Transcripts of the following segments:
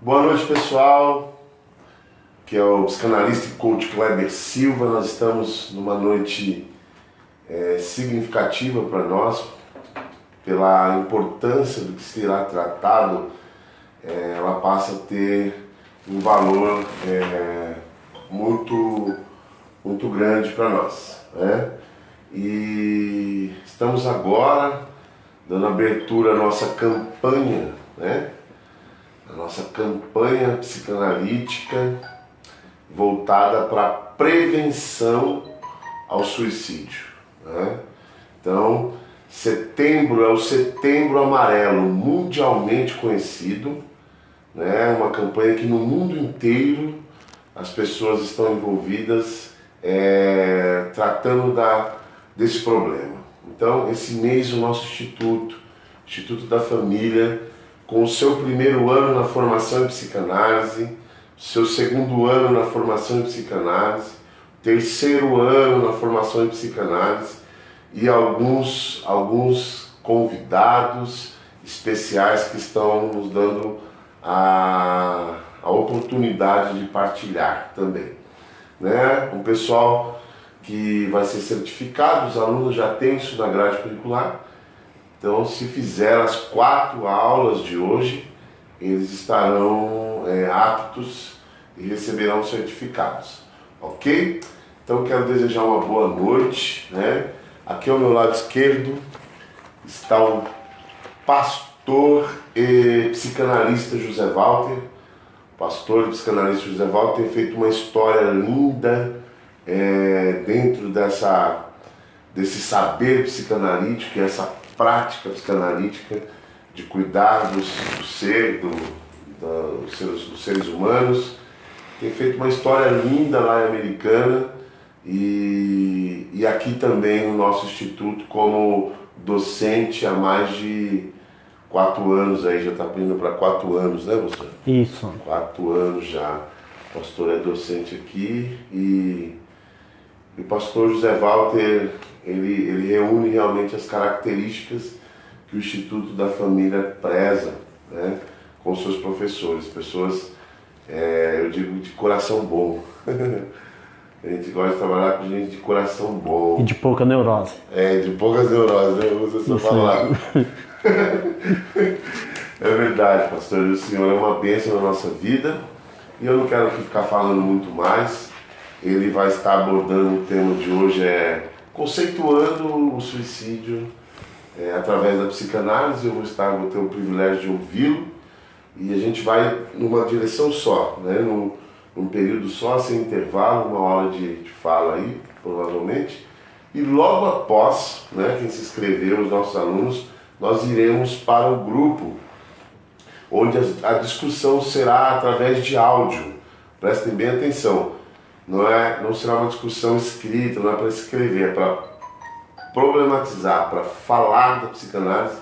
Boa noite, pessoal, que é o psicanalista e coach Kleber Silva. Nós estamos numa noite significativa para nós, pela importância do que será tratado. Ela passa a ter um valor muito grande para nós, né? E estamos agora dando abertura à nossa campanha, né? A nossa campanha psicanalítica voltada para a prevenção ao suicídio, né? Então, setembro é o Setembro Amarelo, mundialmente conhecido, né? Uma campanha que no mundo inteiro as pessoas estão envolvidas tratando desse problema. Então, esse mês o nosso Instituto da Família, com o seu primeiro ano na formação em psicanálise, seu segundo ano na formação em psicanálise, terceiro ano na formação em psicanálise e alguns convidados especiais que estão nos dando a oportunidade de partilhar também, né? O pessoal que vai ser certificado, os alunos já têm isso na grade curricular. Então, se fizer as 4 aulas de hoje, eles estarão aptos e receberão certificados, ok? Então, quero desejar uma boa noite, né? Aqui ao meu lado esquerdo está o pastor e psicanalista José Walter. O pastor e psicanalista José Walter tem feito uma história linda dentro desse saber psicanalítico, essa prática psicanalítica de cuidar dos seres humanos. Tem feito uma história linda lá em Americana e aqui também no nosso instituto como docente há mais de 4 anos, aí já está indo para 4 anos, né, você? Isso. 4 anos já. O pastor é docente aqui e o pastor José Walter, ele reúne realmente as características que o Instituto da Família preza, né, com seus professores, pessoas, eu digo, de coração bom. A gente gosta de trabalhar com gente de coração bom. E de pouca neurose. De poucas neuroses, né? Usa essa palavra. É verdade, pastor, o Senhor é uma bênção na nossa vida e eu não quero aqui ficar falando muito mais. Ele vai estar abordando o tema de hoje, conceituando o suicídio através da psicanálise. Eu vou ter o privilégio de ouvi-lo e a gente vai numa direção só, né? Num período só, sem intervalo, 1 hora de fala aí, provavelmente. E logo após, né, quem se inscreveu, os nossos alunos, nós iremos para o grupo, onde a discussão será através de áudio. Prestem bem atenção. Não será uma discussão escrita, não é para escrever, é para problematizar, para falar da psicanálise.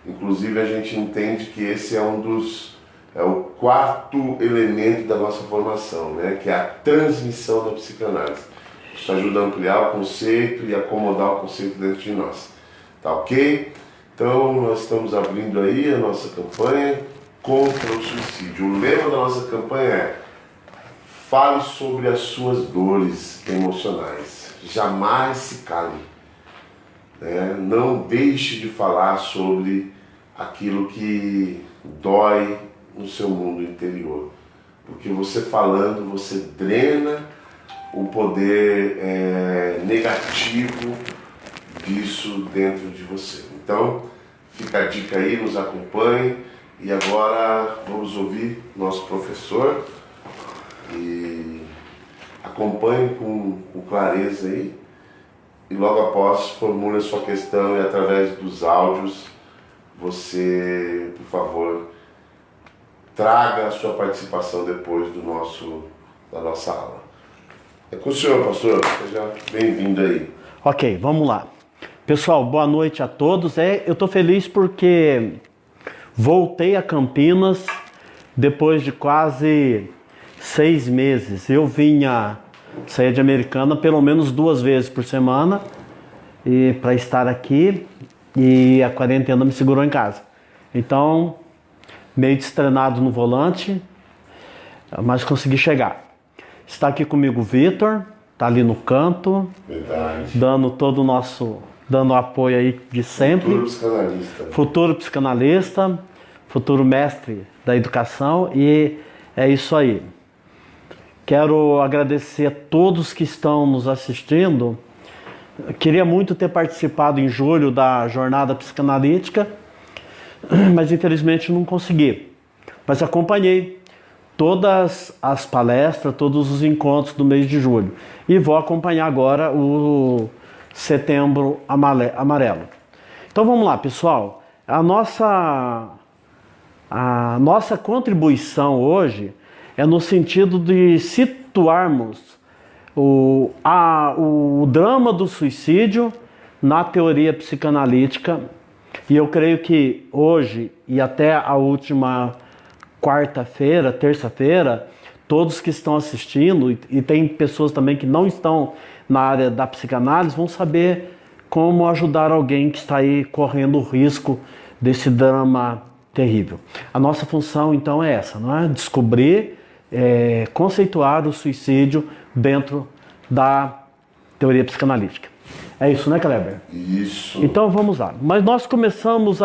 Inclusive a gente entende que esse é o 4º elemento da nossa formação, né? Que é a transmissão da psicanálise. Isso ajuda a ampliar o conceito e acomodar o conceito dentro de nós. Tá ok? Então nós estamos abrindo aí a nossa campanha contra o suicídio. O lema da nossa campanha é: fale sobre as suas dores emocionais. Jamais se cale. Não deixe de falar sobre aquilo que dói no seu mundo interior. Porque você falando, você drena o poder negativo disso dentro de você. Então, fica a dica aí, nos acompanhe. E agora vamos ouvir nosso professor. E acompanhe com clareza aí e logo após formule a sua questão e através dos áudios você, por favor, traga a sua participação depois da nossa aula. É com o senhor, pastor. Seja bem-vindo aí. Ok, vamos lá. Pessoal, boa noite a todos. Eu estou feliz porque voltei a Campinas depois de quase 6 meses. Eu saía de Americana pelo menos 2 vezes por semana para estar aqui, e a quarentena me segurou em casa. Então, meio destrenado no volante, mas consegui chegar. Está aqui comigo o Vitor, está ali no canto, Verdade. dando apoio aí de sempre. Futuro psicanalista. Futuro psicanalista, futuro mestre da educação, e é isso aí. Quero agradecer a todos que estão nos assistindo. Queria muito ter participado em julho da jornada psicanalítica, mas infelizmente não consegui. Mas acompanhei todas as palestras, todos os encontros do mês de julho. E vou acompanhar agora o Setembro Amarelo. Então vamos lá, pessoal. A nossa contribuição hoje é no sentido de situarmos o drama do suicídio na teoria psicanalítica. E eu creio que hoje e até a última quarta-feira, terça-feira, todos que estão assistindo, e tem pessoas também que não estão na área da psicanálise, vão saber como ajudar alguém que está aí correndo o risco desse drama terrível. A nossa função então é essa, não é? Descobrir, conceituar o suicídio dentro da teoria psicanalítica. É isso, né, Kleber? Isso. Então vamos lá. Mas nós começamos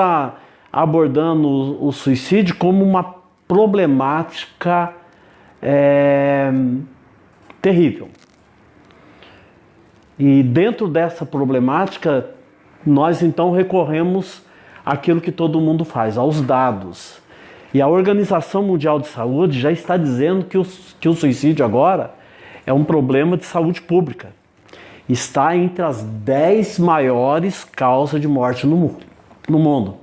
abordando o suicídio como uma problemática terrível. E dentro dessa problemática, nós então recorremos àquilo que todo mundo faz, aos dados. E a Organização Mundial de Saúde já está dizendo que o suicídio agora é um problema de saúde pública. Está entre as 10 maiores causas de morte no mundo.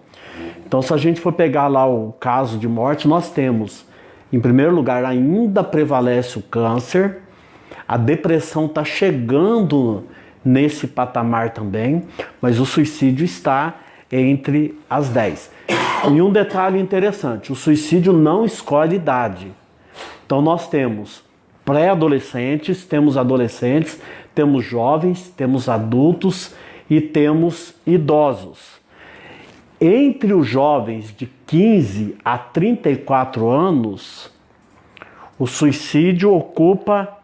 Então, se a gente for pegar lá o caso de morte, nós temos, em primeiro lugar, ainda prevalece o câncer, a depressão está chegando nesse patamar também, mas o suicídio está entre as 10. E um detalhe interessante, o suicídio não escolhe idade. Então nós temos pré-adolescentes, temos adolescentes, temos jovens, temos adultos e temos idosos. Entre os jovens de 15 a 34 anos, o suicídio ocupa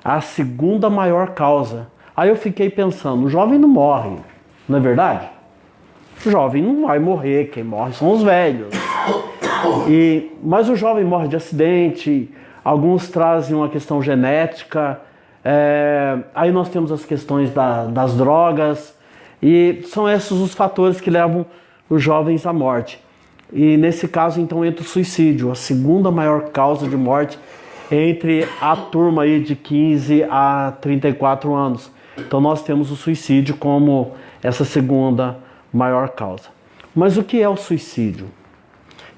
a segunda maior causa. Aí eu fiquei pensando, o jovem não morre, não é verdade? O jovem não vai morrer, quem morre são os velhos. Mas o jovem morre de acidente, alguns trazem uma questão genética, aí nós temos as questões das drogas, e são esses os fatores que levam os jovens à morte. E nesse caso então entra o suicídio, a segunda maior causa de morte entre a turma aí de 15 a 34 anos. Então nós temos o suicídio como essa segunda maior causa. Mas o que é o suicídio?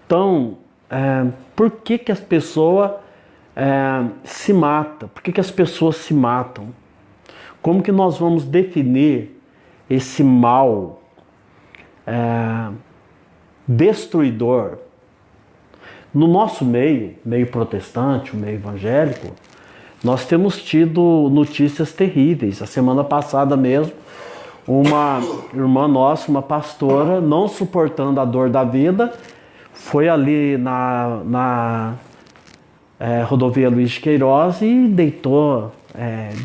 Então, por que as pessoas se matam? Por que as pessoas se matam? Como que nós vamos definir esse mal destruidor? No nosso meio protestante, o meio evangélico, nós temos tido notícias terríveis. A semana passada mesmo, uma irmã nossa, uma pastora, não suportando a dor da vida, foi ali na rodovia Luiz de Queiroz e deitou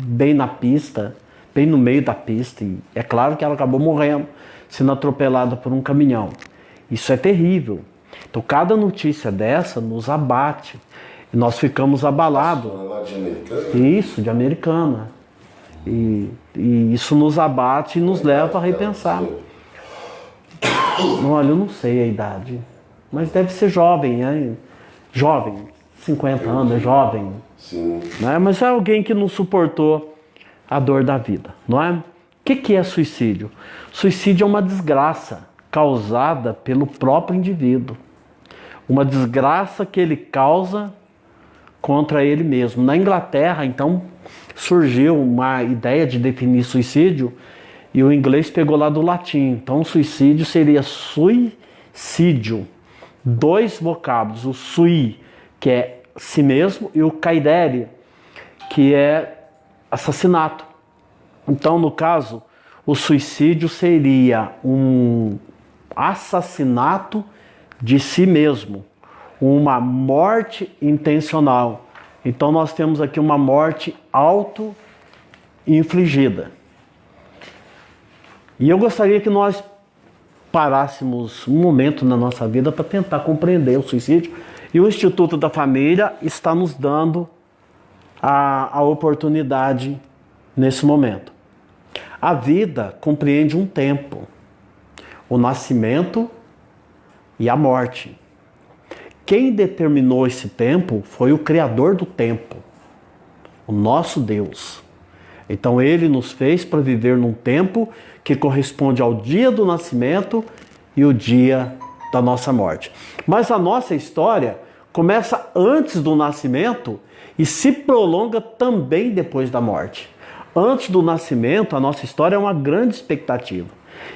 bem na pista, bem no meio da pista. E é claro que ela acabou morrendo, sendo atropelada por um caminhão. Isso é terrível. Então cada notícia dessa nos abate. E nós ficamos abalados. Lá de Americana? Isso, de Americana. E isso nos abate e nos leva a repensar. Olha, eu não sei a idade, mas deve ser jovem, né? Jovem, 50 anos, é jovem. Sim. Né? Mas é alguém que não suportou a dor da vida, não é? O que é suicídio? Suicídio é uma desgraça causada pelo próprio indivíduo. Uma desgraça que ele causa contra ele mesmo. Na Inglaterra, então, surgiu uma ideia de definir suicídio e o inglês pegou lá do latim. Então, suicídio seria suicídio. Dois vocábulos, o sui, que é si mesmo, e o caedere, que é assassinato. Então, no caso, o suicídio seria um assassinato de si mesmo, uma morte intencional, Então nós temos aqui uma morte auto-infligida. E eu gostaria que nós parássemos um momento na nossa vida para tentar compreender o suicídio. E o Instituto da Família está nos dando a oportunidade nesse momento. A vida compreende um tempo, o nascimento e a morte. Quem determinou esse tempo foi o Criador do tempo, o nosso Deus. Então Ele nos fez para viver num tempo que corresponde ao dia do nascimento e o dia da nossa morte. Mas a nossa história começa antes do nascimento e se prolonga também depois da morte. Antes do nascimento, a nossa história é uma grande expectativa.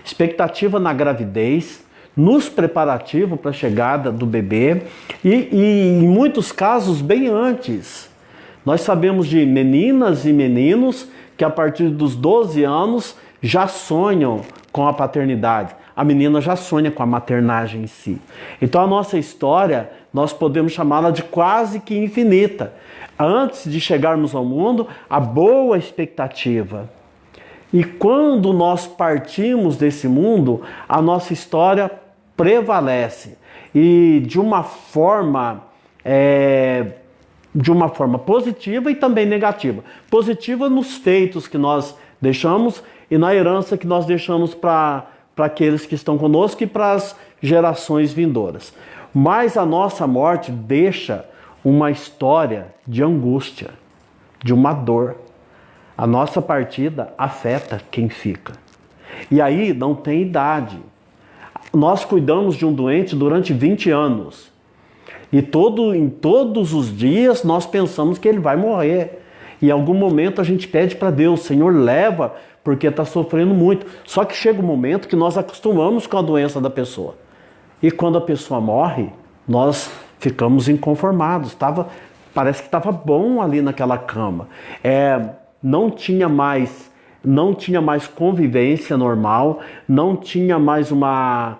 Expectativa na gravidez, nos preparativos para a chegada do bebê e em muitos casos bem antes. Nós sabemos de meninas e meninos que a partir dos 12 anos já sonham com a paternidade. A menina já sonha com a maternagem em si. Então a nossa história, nós podemos chamá-la de quase que infinita. Antes de chegarmos ao mundo, a boa expectativa. E quando nós partimos desse mundo, a nossa história prevalece. E de uma forma positiva e também negativa. Positiva nos feitos que nós deixamos e na herança que nós deixamos para aqueles que estão conosco e para as gerações vindouras. Mas a nossa morte deixa uma história de angústia, de uma dor. A nossa partida afeta quem fica. E aí não tem idade. Nós cuidamos de um doente durante 20 anos. E em todos os dias nós pensamos que ele vai morrer. E em algum momento a gente pede para Deus, Senhor, leva, porque está sofrendo muito. Só que chega um momento que nós acostumamos com a doença da pessoa. E quando a pessoa morre, nós ficamos inconformados. Parece que estava bom ali naquela cama. Não tinha mais convivência normal, não tinha mais uma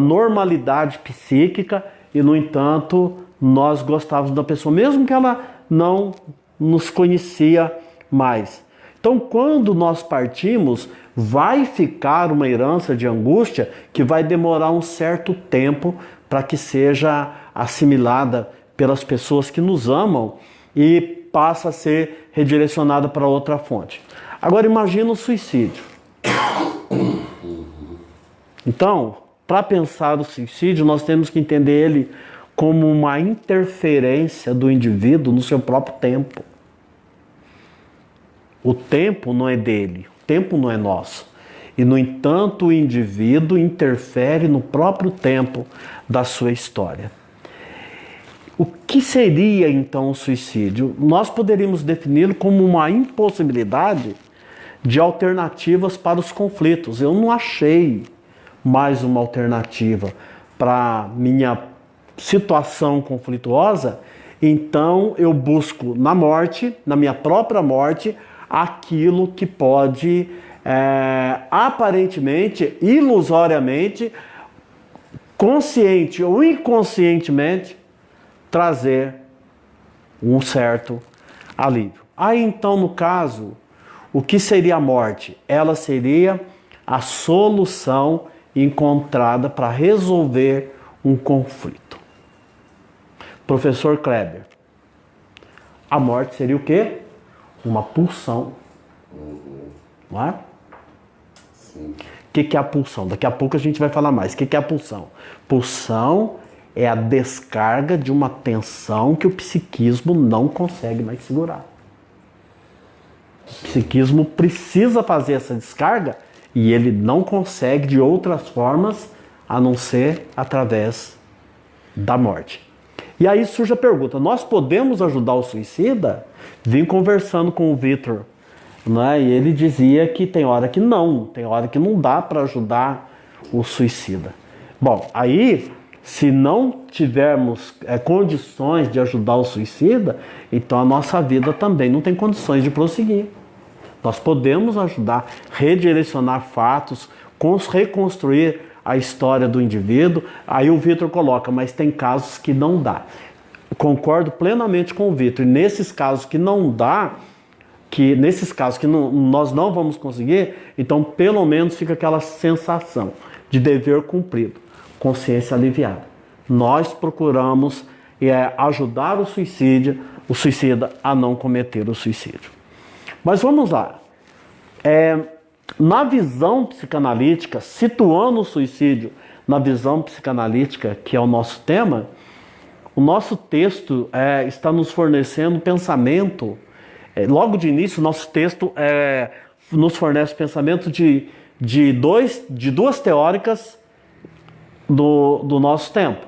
normalidade psíquica e, no entanto, nós gostávamos da pessoa, mesmo que ela não nos conhecia mais. Então, quando nós partimos, vai ficar uma herança de angústia que vai demorar um certo tempo para que seja assimilada pelas pessoas que nos amam e passa a ser redirecionada para outra fonte. Agora imagina o suicídio. Então, para pensar o suicídio, nós temos que entender ele como uma interferência do indivíduo no seu próprio tempo. O tempo não é dele, o tempo não é nosso. E, no entanto, o indivíduo interfere no próprio tempo da sua história. O que seria, então, o suicídio? Nós poderíamos defini-lo como uma impossibilidade de alternativas para os conflitos. Eu não achei mais uma alternativa para minha situação conflituosa, então eu busco na morte, na minha própria morte, aquilo que pode, aparentemente, ilusoriamente, consciente ou inconscientemente, trazer um certo alívio. Aí então, no caso, o que seria a morte? Ela seria a solução encontrada para resolver um conflito. Professor Kleber, a morte seria o quê? Uma pulsão. Não é? Sim. O que é a pulsão? Daqui a pouco a gente vai falar mais. O que é a pulsão? Pulsão é a descarga de uma tensão que o psiquismo não consegue mais segurar. O psiquismo precisa fazer essa descarga e ele não consegue de outras formas a não ser através da morte. E aí surge a pergunta, nós podemos ajudar o suicida? Vim conversando com o Vitor, né? E ele dizia que tem hora que não dá para ajudar o suicida. Bom, aí se não tivermos condições de ajudar o suicida, então a nossa vida também não tem condições de prosseguir. Nós podemos ajudar, redirecionar fatos, reconstruir a história do indivíduo. Aí o Vitor coloca, mas tem casos que não dá. concordo plenamente com o Vitor. E nesses casos que não dá, nesses casos que nós não vamos conseguir, então pelo menos fica aquela sensação de dever cumprido, consciência aliviada. Nós procuramos ajudar o suicida a não cometer o suicídio. Mas vamos lá. Na visão psicanalítica, situando o suicídio na visão psicanalítica, que é o nosso tema, o nosso texto está nos fornecendo pensamento. Logo de início, o nosso texto nos fornece pensamento de duas teóricas do nosso tempo.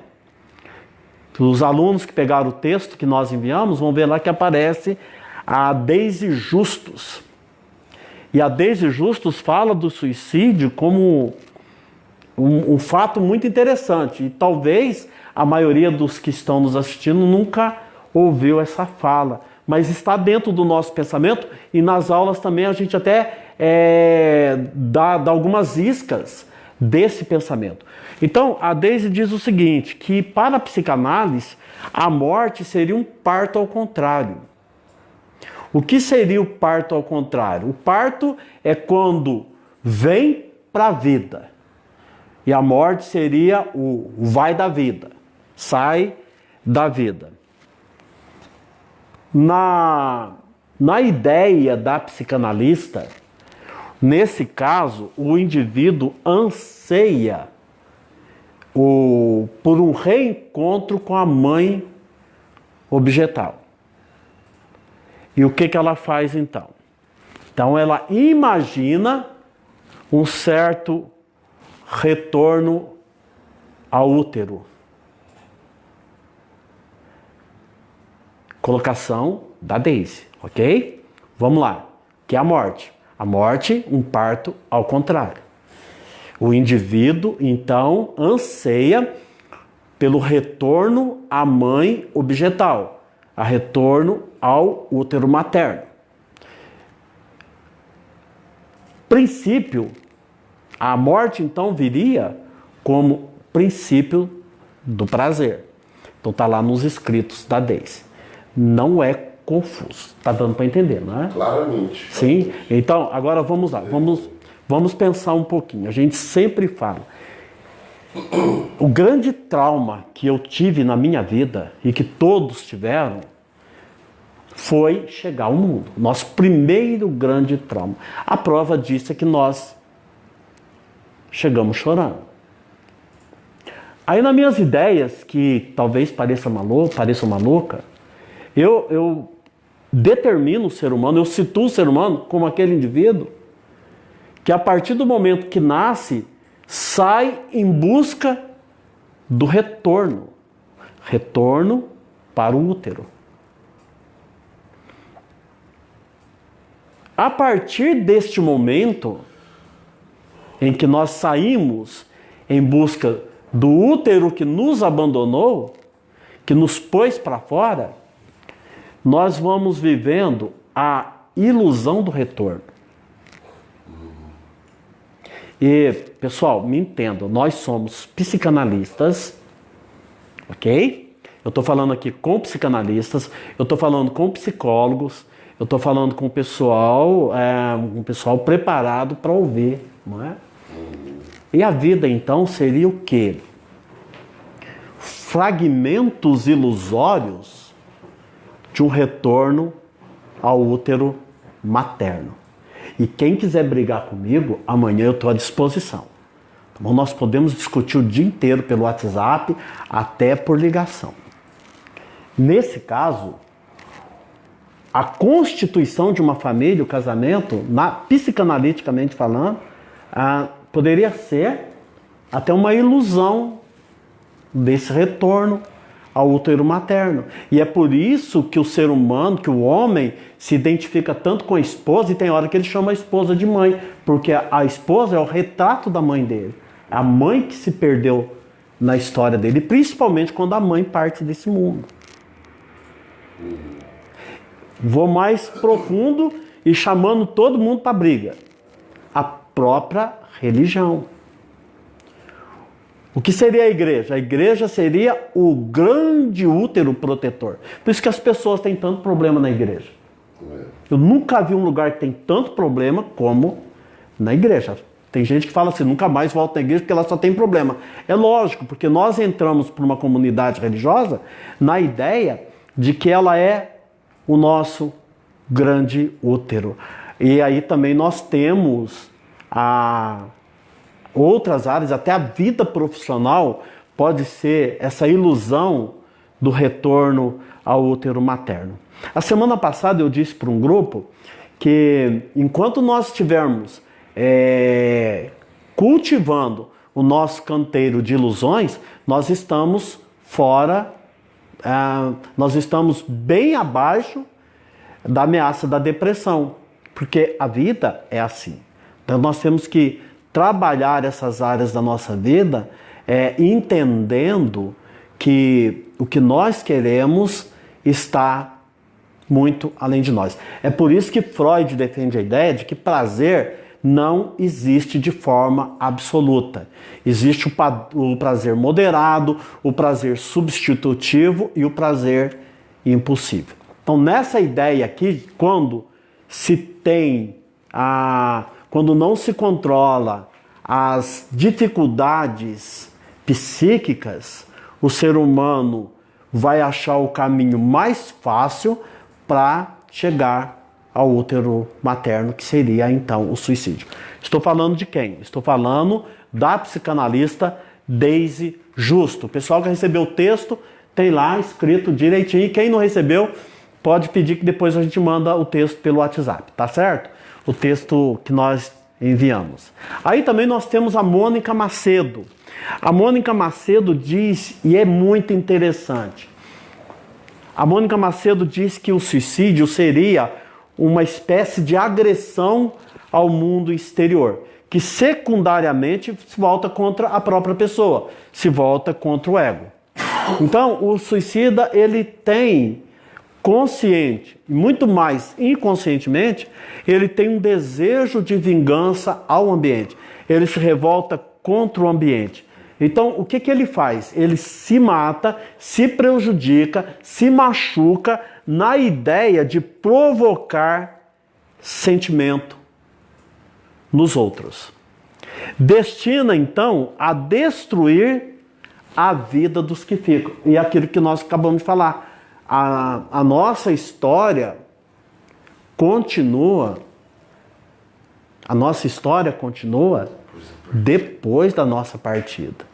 Os alunos que pegaram o texto que nós enviamos vão ver lá que aparece a Daisy Justus. E a Daisy Justus fala do suicídio como um fato muito interessante. E talvez a maioria dos que estão nos assistindo nunca ouviu essa fala. Mas está dentro do nosso pensamento e nas aulas também a gente até dá algumas iscas desse pensamento. Então, a Daisy diz o seguinte, que para a psicanálise, a morte seria um parto ao contrário. O que seria o parto ao contrário? O parto é quando vem para a vida. E a morte seria o vai da vida, sai da vida. Na ideia da psicanalista, nesse caso, o indivíduo anseia por um reencontro com a mãe objetal. E o que ela faz então? Então ela imagina um certo retorno ao útero. Colocação da Daisy, ok? Vamos lá, que é a morte. A morte, um parto ao contrário. O indivíduo, então, anseia pelo retorno à mãe objetal, a retorno ao útero materno. Princípio, a morte, então, viria como princípio do prazer. Então, está lá nos escritos da Daisy. Não é confuso. Está dando para entender, não é? Claramente. Sim? Então, agora vamos lá. Vamos pensar um pouquinho. A gente sempre fala. O grande trauma que eu tive na minha vida, e que todos tiveram, foi chegar ao mundo. Nosso primeiro grande trauma. A prova disso é que nós chegamos chorando. Aí nas minhas ideias, que talvez pareçam maluca, eu determino o ser humano, eu situo o ser humano como aquele indivíduo que a partir do momento que nasce, sai em busca do retorno para o útero. A partir deste momento em que nós saímos em busca do útero que nos abandonou, que nos pôs para fora, nós vamos vivendo a ilusão do retorno. E, pessoal, me entendam, nós somos psicanalistas, ok? Eu estou falando aqui com psicanalistas, eu estou falando com psicólogos, eu estou falando com um pessoal preparado para ouvir, não é? E a vida, então, seria o quê? Fragmentos ilusórios de um retorno ao útero materno. E quem quiser brigar comigo, amanhã eu estou à disposição. Tá bom? Nós podemos discutir o dia inteiro pelo WhatsApp, até por ligação. Nesse caso, a constituição de uma família, o casamento, psicanaliticamente falando, poderia ser até uma ilusão desse retorno ao útero materno. E é por isso que o ser humano, que o homem, se identifica tanto com a esposa, e tem hora que ele chama a esposa de mãe, porque a esposa é o retrato da mãe dele. É a mãe que se perdeu na história dele, principalmente quando a mãe parte desse mundo. Vou mais profundo e chamando todo mundo para briga. A própria religião. O que seria a igreja? A igreja seria o grande útero protetor. Por isso que as pessoas têm tanto problema na igreja. Eu nunca vi um lugar que tem tanto problema como na igreja. Tem gente que fala assim, nunca mais volta na igreja porque ela só tem problema. É lógico, porque nós entramos para uma comunidade religiosa na ideia de que ela é o nosso grande útero. E aí também nós temos outras áreas, até a vida profissional pode ser essa ilusão do retorno ao útero materno. A semana passada eu disse para um grupo que enquanto nós estivermos cultivando o nosso canteiro de ilusões, nós estamos fora, nós estamos bem abaixo da ameaça da depressão, porque a vida é assim. Então nós temos que trabalhar essas áreas da nossa vida entendendo que o que nós queremos está muito além de nós. É por isso que Freud defende a ideia de que prazer não existe de forma absoluta. Existe o prazer moderado, o prazer substitutivo e o prazer impulsivo. Então, nessa ideia aqui, quando não se controla as dificuldades psíquicas, o ser humano vai achar o caminho mais fácil para chegar ao útero materno, que seria então o suicídio. Estou falando de quem? Estou falando da psicanalista Daisy Justo. O pessoal que recebeu o texto tem lá escrito direitinho. E quem não recebeu, pode pedir que depois a gente manda o texto pelo WhatsApp, tá certo? O texto que nós enviamos. Aí também nós temos a Mônica Macedo. A Mônica Macedo diz, e é muito interessante, a Mônica Macedo diz que o suicídio seria uma espécie de agressão ao mundo exterior, que secundariamente se volta contra a própria pessoa, se volta contra o ego. Então, o suicida, ele tem consciente, e muito mais inconscientemente, ele tem um desejo de vingança ao ambiente. Ele se revolta contra o ambiente. Então, o que ele faz? Ele se mata, se prejudica, se machuca na ideia de provocar sentimento nos outros. Destina, então, a destruir a vida dos que ficam. E é aquilo que nós acabamos de falar. A nossa história continua. A nossa história continua depois da nossa partida.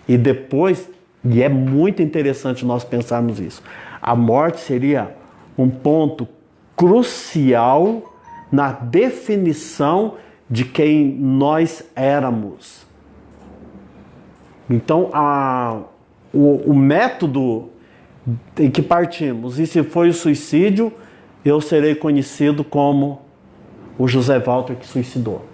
E é muito interessante nós pensarmos isso. A morte seria um ponto crucial na definição de quem nós éramos. Então, o método em que partimos, e se foi o suicídio, eu serei conhecido como o José Walter que suicidou.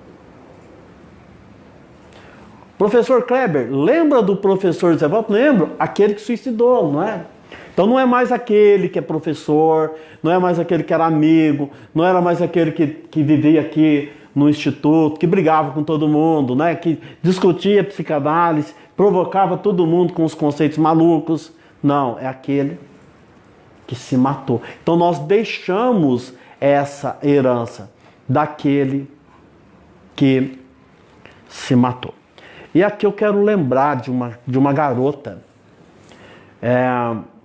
Professor Kleber, lembra do professor José Walter? Lembro, aquele que suicidou, não é? Então não é mais aquele que é professor, não é mais aquele que era amigo, não era mais aquele que vivia aqui no instituto, que brigava com todo mundo, né? Que discutia psicanálise, provocava todo mundo com os conceitos malucos. Não, é aquele que se matou. Então nós deixamos essa herança daquele que se matou. E aqui eu quero lembrar de uma garota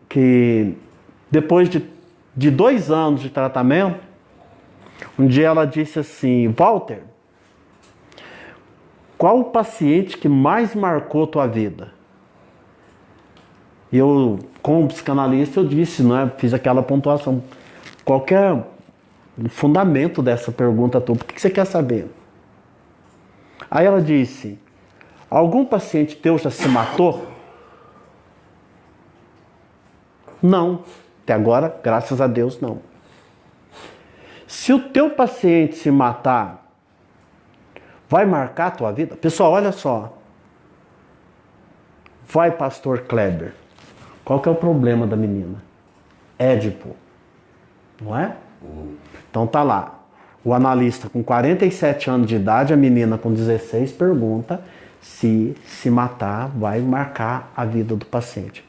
que depois de 2 anos de tratamento, um dia ela disse assim: Walter, qual o paciente que mais marcou tua vida? E eu, como psicanalista, eu disse, né, fiz aquela pontuação. Qual que é o fundamento dessa pergunta tua? Por que você quer saber? Aí ela disse: algum paciente teu já se matou? Não. Até agora, graças a Deus, não. Se o teu paciente se matar, vai marcar a tua vida? Pessoal, olha só. Vai, pastor Kleber. Qual que é o problema da menina? Édipo. Não é? Então tá lá. O analista com 47 anos de idade, a menina com 16, pergunta Se matar, vai marcar a vida do paciente.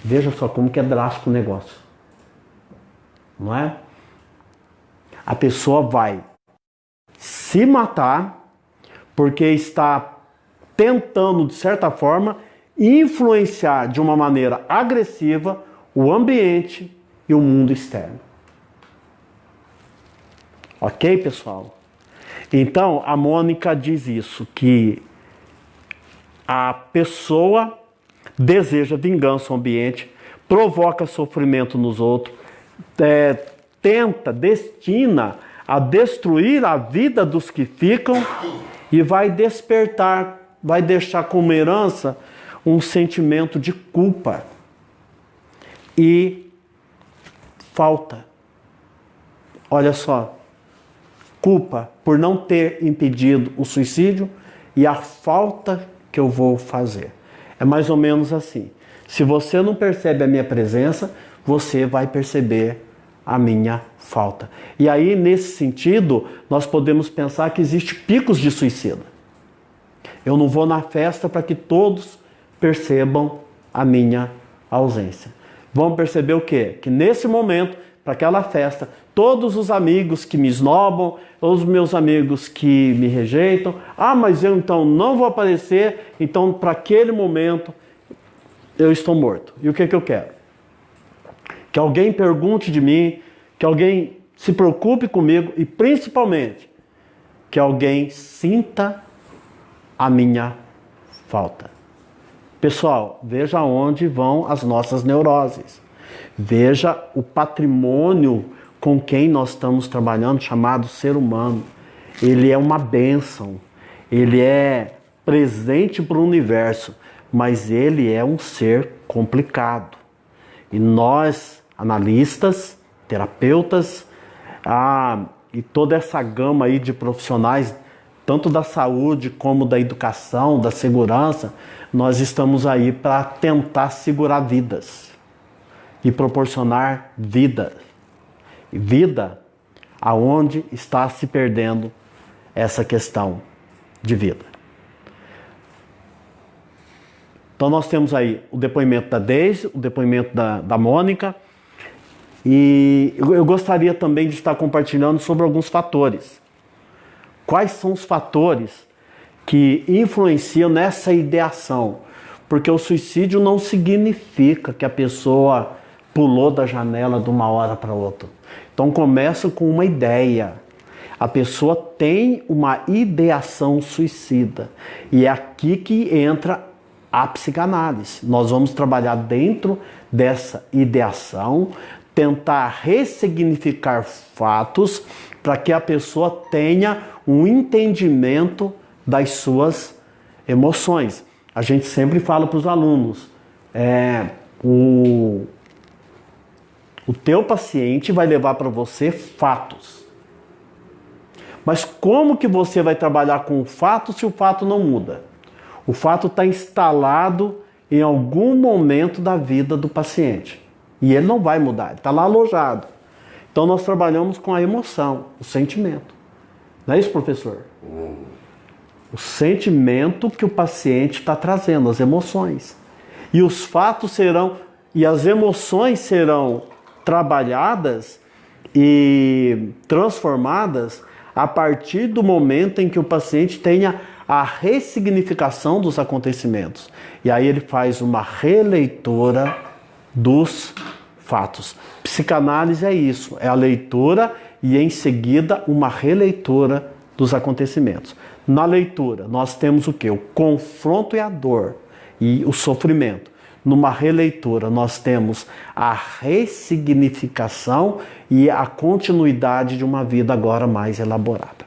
Veja só como que é drástico o negócio. Não é? A pessoa vai se matar porque está tentando, de certa forma, influenciar de uma maneira agressiva o ambiente e o mundo externo. Ok, pessoal? Então, a Mônica diz isso, que a pessoa deseja vingança ao ambiente, provoca sofrimento nos outros, destina a destruir a vida dos que ficam e vai despertar, vai deixar como herança um sentimento de culpa e falta. Olha só, culpa por não ter impedido o suicídio e a falta que eu vou fazer. É mais ou menos assim. Se você não percebe a minha presença, você vai perceber a minha falta. E aí, nesse sentido, nós podemos pensar que existe picos de suicida. Eu não vou na festa para que todos percebam a minha ausência. Vamos perceber o quê? Que nesse momento, para aquela festa, todos os amigos que me esnobam, os meus amigos que me rejeitam, mas eu então não vou aparecer, então para aquele momento eu estou morto. E o que eu quero? Que alguém pergunte de mim, que alguém se preocupe comigo e principalmente que alguém sinta a minha falta. Pessoal, veja onde vão as nossas neuroses. Veja o patrimônio com quem nós estamos trabalhando, chamado ser humano. Ele é uma bênção, ele é presente para o universo, mas ele é um ser complicado. E nós, analistas, terapeutas, e toda essa gama aí de profissionais, tanto da saúde como da educação, da segurança, nós estamos aí para tentar segurar vidas e proporcionar vida. Vida aonde está se perdendo essa questão de vida. Então nós temos aí o depoimento da Deise, o depoimento da Mônica, e eu gostaria também de estar compartilhando sobre alguns fatores. Quais são os fatores que influenciam nessa ideação? Porque o suicídio não significa que a pessoa pulou da janela de uma hora para outra. Então começa com uma ideia. A pessoa tem uma ideação suicida. E é aqui que entra a psicanálise. Nós vamos trabalhar dentro dessa ideação, tentar ressignificar fatos para que a pessoa tenha um entendimento das suas emoções. A gente sempre fala para os alunos, o teu paciente vai levar para você fatos. Mas como que você vai trabalhar com o fato se o fato não muda? O fato está instalado em algum momento da vida do paciente. E ele não vai mudar, ele está lá alojado. Então nós trabalhamos com a emoção, o sentimento. Não é isso, professor? O sentimento que o paciente está trazendo, as emoções. E os fatos serão, e as emoções serão trabalhadas e transformadas a partir do momento em que o paciente tenha a ressignificação dos acontecimentos. E aí ele faz uma releitura dos fatos. Psicanálise é isso, é a leitura e em seguida uma releitura dos acontecimentos. Na leitura nós temos o quê? O confronto e a dor e o sofrimento. Numa releitura nós temos a ressignificação e a continuidade de uma vida agora mais elaborada.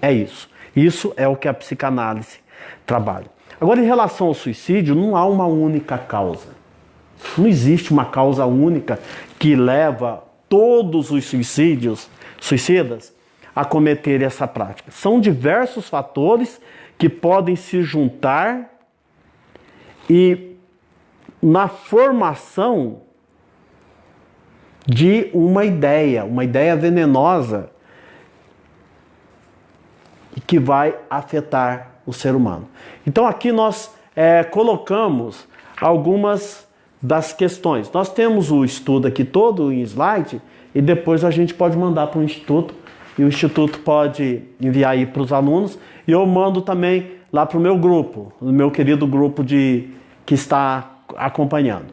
É isso. Isso é o que a psicanálise trabalha. Agora, em relação ao suicídio, não há uma única causa. Não existe uma causa única que leva todos os suicidas a cometerem essa prática. São diversos fatores que podem se juntar e na formação de uma ideia venenosa que vai afetar o ser humano. Então aqui nós colocamos algumas das questões. Nós temos o estudo aqui todo em slide e depois a gente pode mandar para o Instituto e o Instituto pode enviar aí para os alunos e eu mando também lá para o meu grupo, o meu querido grupo que está acompanhando.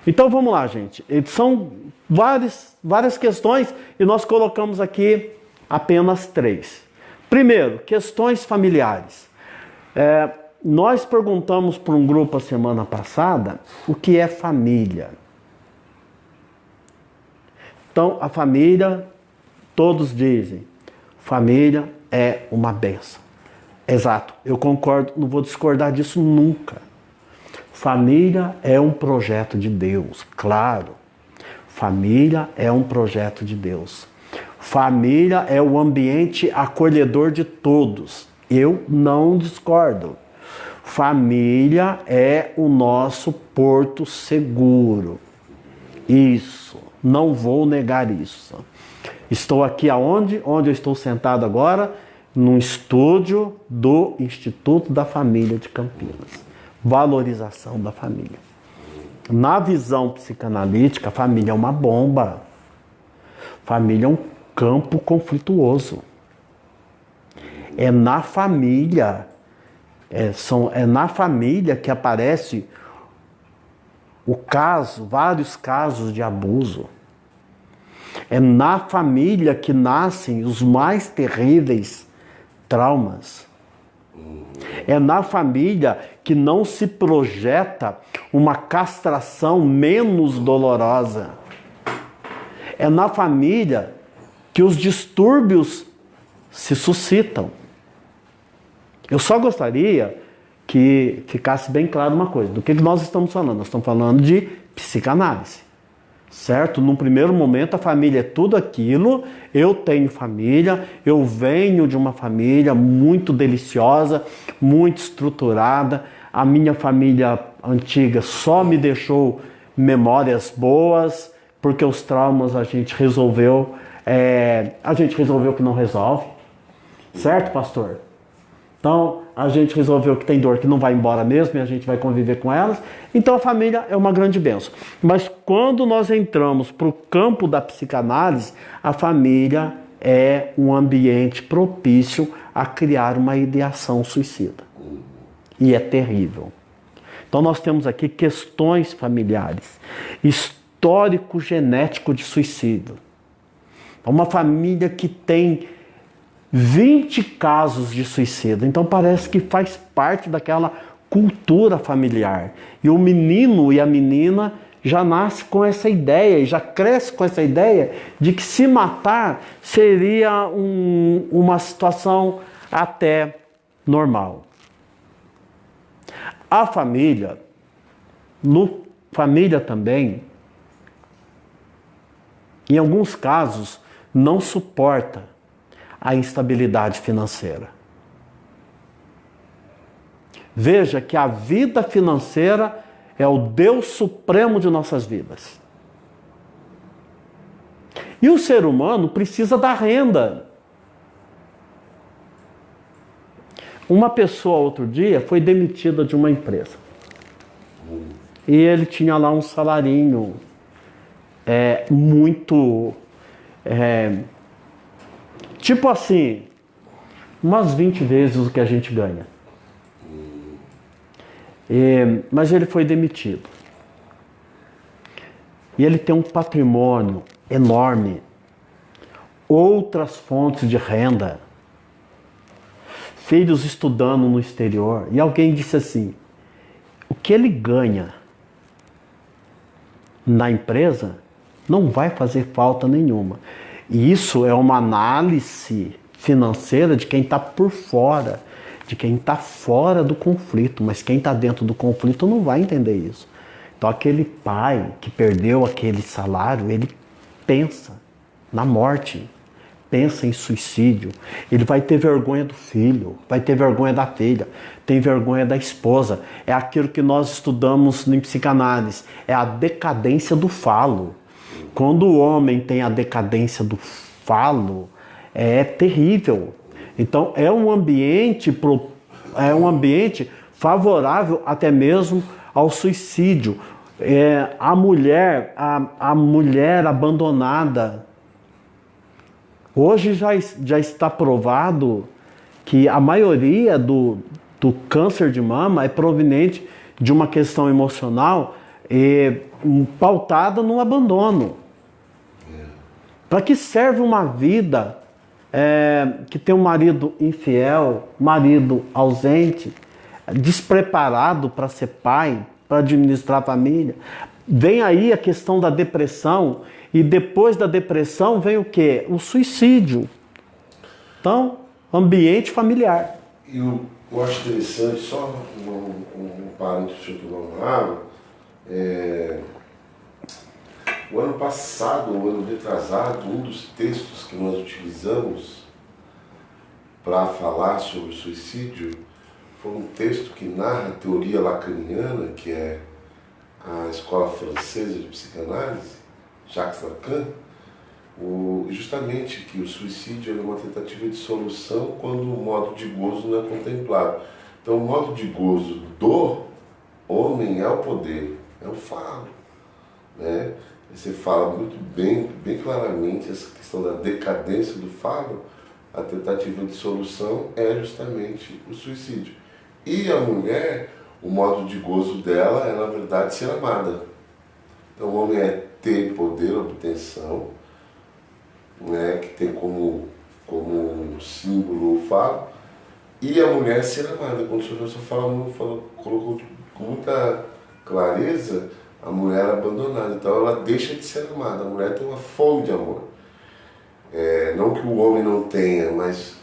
Então vamos lá, gente. São várias questões e nós colocamos aqui apenas 3. Primeiro, questões familiares. Nós perguntamos para um grupo a semana passada o que é família. Então, a família, todos dizem, família é uma bênção. Exato, eu concordo, não vou discordar disso nunca. Família é um projeto de Deus, claro. Família é um projeto de Deus. Família é o ambiente acolhedor de todos. Eu não discordo. Família é o nosso porto seguro. Isso, não vou negar isso. Estou aqui aonde? Onde eu estou sentado agora? Num estúdio do Instituto da Família de Campinas. Valorização da família. Na visão psicanalítica, a família é uma bomba. Família é um campo conflituoso. É na família, na família que aparece vários casos de abuso. É na família que nascem os mais terríveis traumas. É na família que não se projeta uma castração menos dolorosa. É na família que os distúrbios se suscitam. Eu só gostaria que ficasse bem claro uma coisa. Do que nós estamos falando? Nós estamos falando de psicanálise. Certo? Num primeiro momento a família é tudo aquilo, eu tenho família, eu venho de uma família muito deliciosa, muito estruturada, a minha família antiga só me deixou memórias boas, porque os traumas a gente resolveu que não resolve, certo, pastor? Então, a gente resolveu que tem dor que não vai embora mesmo e a gente vai conviver com elas. Então, a família é uma grande bênção. Mas quando nós entramos para o campo da psicanálise, a família é um ambiente propício a criar uma ideação suicida. E é terrível. Então, nós temos aqui questões familiares. Histórico genético de suicídio. Uma família que tem 20 casos de suicídio. Então parece que faz parte daquela cultura familiar. E o menino e a menina já nasce com essa ideia, e já cresce com essa ideia de que se matar seria uma situação até normal. A família, família também, em alguns casos, não suporta a instabilidade financeira. Veja que a vida financeira é o Deus supremo de nossas vidas. E o ser humano precisa da renda. Uma pessoa outro dia foi demitida de uma empresa. E ele tinha lá um salarinho muito... tipo assim, umas 20 vezes o que a gente ganha. Mas ele foi demitido. E ele tem um patrimônio enorme. Outras fontes de renda. Filhos estudando no exterior. E alguém disse assim, o que ele ganha na empresa não vai fazer falta nenhuma. E isso é uma análise financeira de quem está por fora, de quem está fora do conflito, mas quem está dentro do conflito não vai entender isso. Então aquele pai que perdeu aquele salário, ele pensa na morte, pensa em suicídio, ele vai ter vergonha do filho, vai ter vergonha da filha, tem vergonha da esposa. É aquilo que nós estudamos em psicanálise, é a decadência do falo. Quando o homem tem a decadência do falo, é terrível. Então é um ambiente é um ambiente favorável até mesmo ao suicídio. A mulher abandonada. Hoje já está provado que a maioria do câncer de mama é proveniente de uma questão emocional pautada no abandono. Para que serve uma vida que tem um marido infiel, marido ausente, despreparado para ser pai, para administrar a família? Vem aí a questão da depressão, e depois da depressão vem o quê? O suicídio. Então, ambiente familiar. E eu acho interessante, só um parênteses que eu não água, o ano passado, o ano retrasado, um dos textos que nós utilizamos para falar sobre o suicídio foi um texto que narra a teoria lacaniana, que é a escola francesa de psicanálise, Jacques Lacan, justamente que o suicídio é uma tentativa de solução quando o modo de gozo não é contemplado. Então o modo de gozo do homem é o poder, é o falo, né? Você fala muito bem claramente essa questão da decadência do falo. A tentativa de solução é justamente o suicídio. E a mulher, o modo de gozo dela é, na verdade, ser amada. Então o homem é ter poder, obtenção, né, que tem como símbolo o falo, e a mulher ser amada. Quando o professor colocou com muita clareza a mulher abandonada. Então ela deixa de ser amada. A mulher tem uma fome de amor. Não que o homem não tenha, mas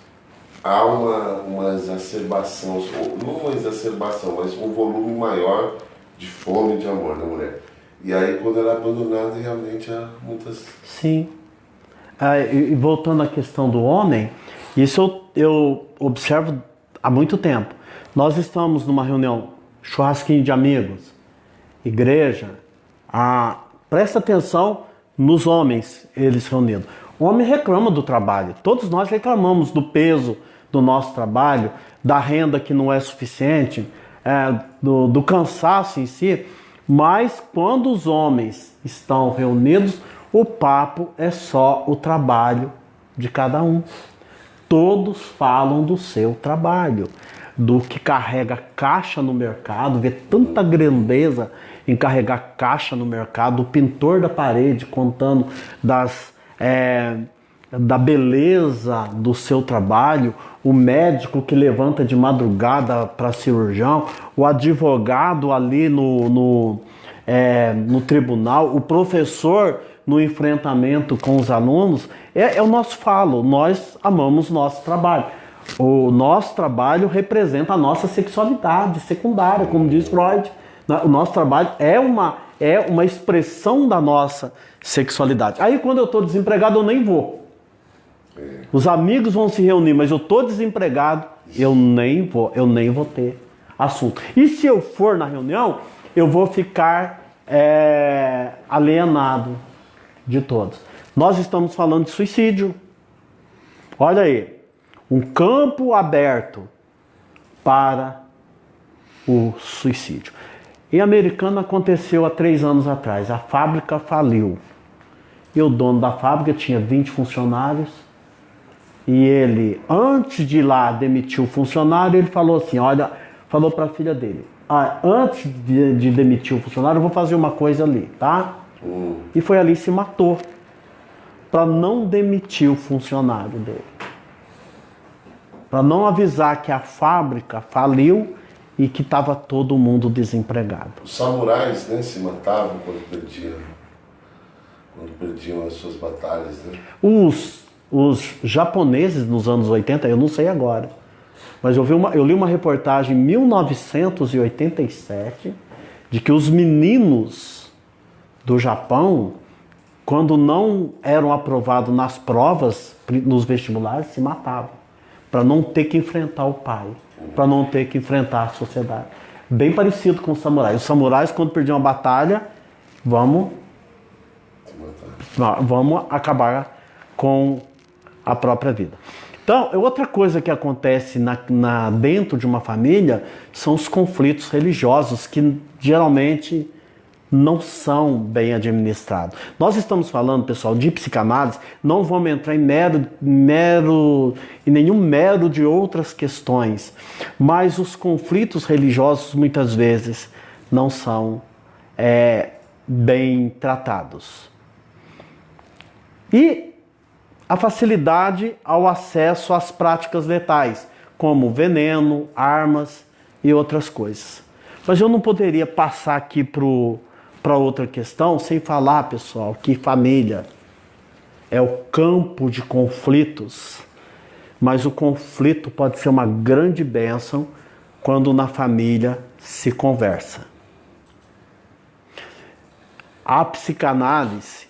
há uma exacerbação, não uma exacerbação, mas um volume maior de fome de amor na mulher. E aí quando ela é abandonada, realmente há muitas... Sim. E voltando à questão do homem, isso eu observo há muito tempo. Nós estamos numa reunião, churrasquinho de amigos, igreja, presta atenção nos homens, eles reunidos. O homem reclama do trabalho, todos nós reclamamos do peso do nosso trabalho, da renda que não é suficiente, do cansaço em si, mas quando os homens estão reunidos, o papo é só o trabalho de cada um. Todos falam do seu trabalho, do que carrega caixa no mercado, vê tanta grandeza em carregar caixa no mercado, o pintor da parede contando da beleza do seu trabalho, o médico que levanta de madrugada para cirurgião, o advogado ali no tribunal, o professor no enfrentamento com os alunos. É o nosso falo, nós amamos nosso trabalho. O nosso trabalho representa a nossa sexualidade secundária, como diz Freud. O nosso trabalho é uma expressão da nossa sexualidade. Aí quando eu estou desempregado, eu nem vou. Os amigos vão se reunir, mas eu estou desempregado, eu nem vou ter assunto. E se eu for na reunião, eu vou ficar alienado de todos. Nós estamos falando de suicídio. Olha aí, um campo aberto para o suicídio. Em Americana aconteceu há 3 anos atrás. A fábrica faliu. E o dono da fábrica tinha 20 funcionários. E ele, antes de ir lá demitir o funcionário, ele falou assim, falou para a filha dele, antes de demitir o funcionário, eu vou fazer uma coisa ali, tá? E foi ali e se matou, para não demitir o funcionário dele. Para não avisar que a fábrica faliu e que estava todo mundo desempregado. Os samurais, né, se matavam quando perdiam as suas batalhas, né? Os japoneses nos anos 80, eu não sei agora, mas eu li uma reportagem em 1987 de que os meninos do Japão, quando não eram aprovados nas provas, nos vestibulares, se matavam, para não ter que enfrentar o pai, para não ter que enfrentar a sociedade. Bem parecido com os samurais. Os samurais, quando perdiam a batalha, vamos acabar com a própria vida. Então, outra coisa que acontece dentro de uma família são os conflitos religiosos, que geralmente não são bem administrados. Nós estamos falando, pessoal, de psicanálise, não vamos entrar em nenhum mero de outras questões, mas os conflitos religiosos muitas vezes não são bem tratados. E a facilidade ao acesso às práticas letais, como veneno, armas e outras coisas. Mas eu não poderia passar aqui para outra questão sem falar, pessoal, que família é o campo de conflitos, mas o conflito pode ser uma grande bênção quando na família se conversa. A psicanálise,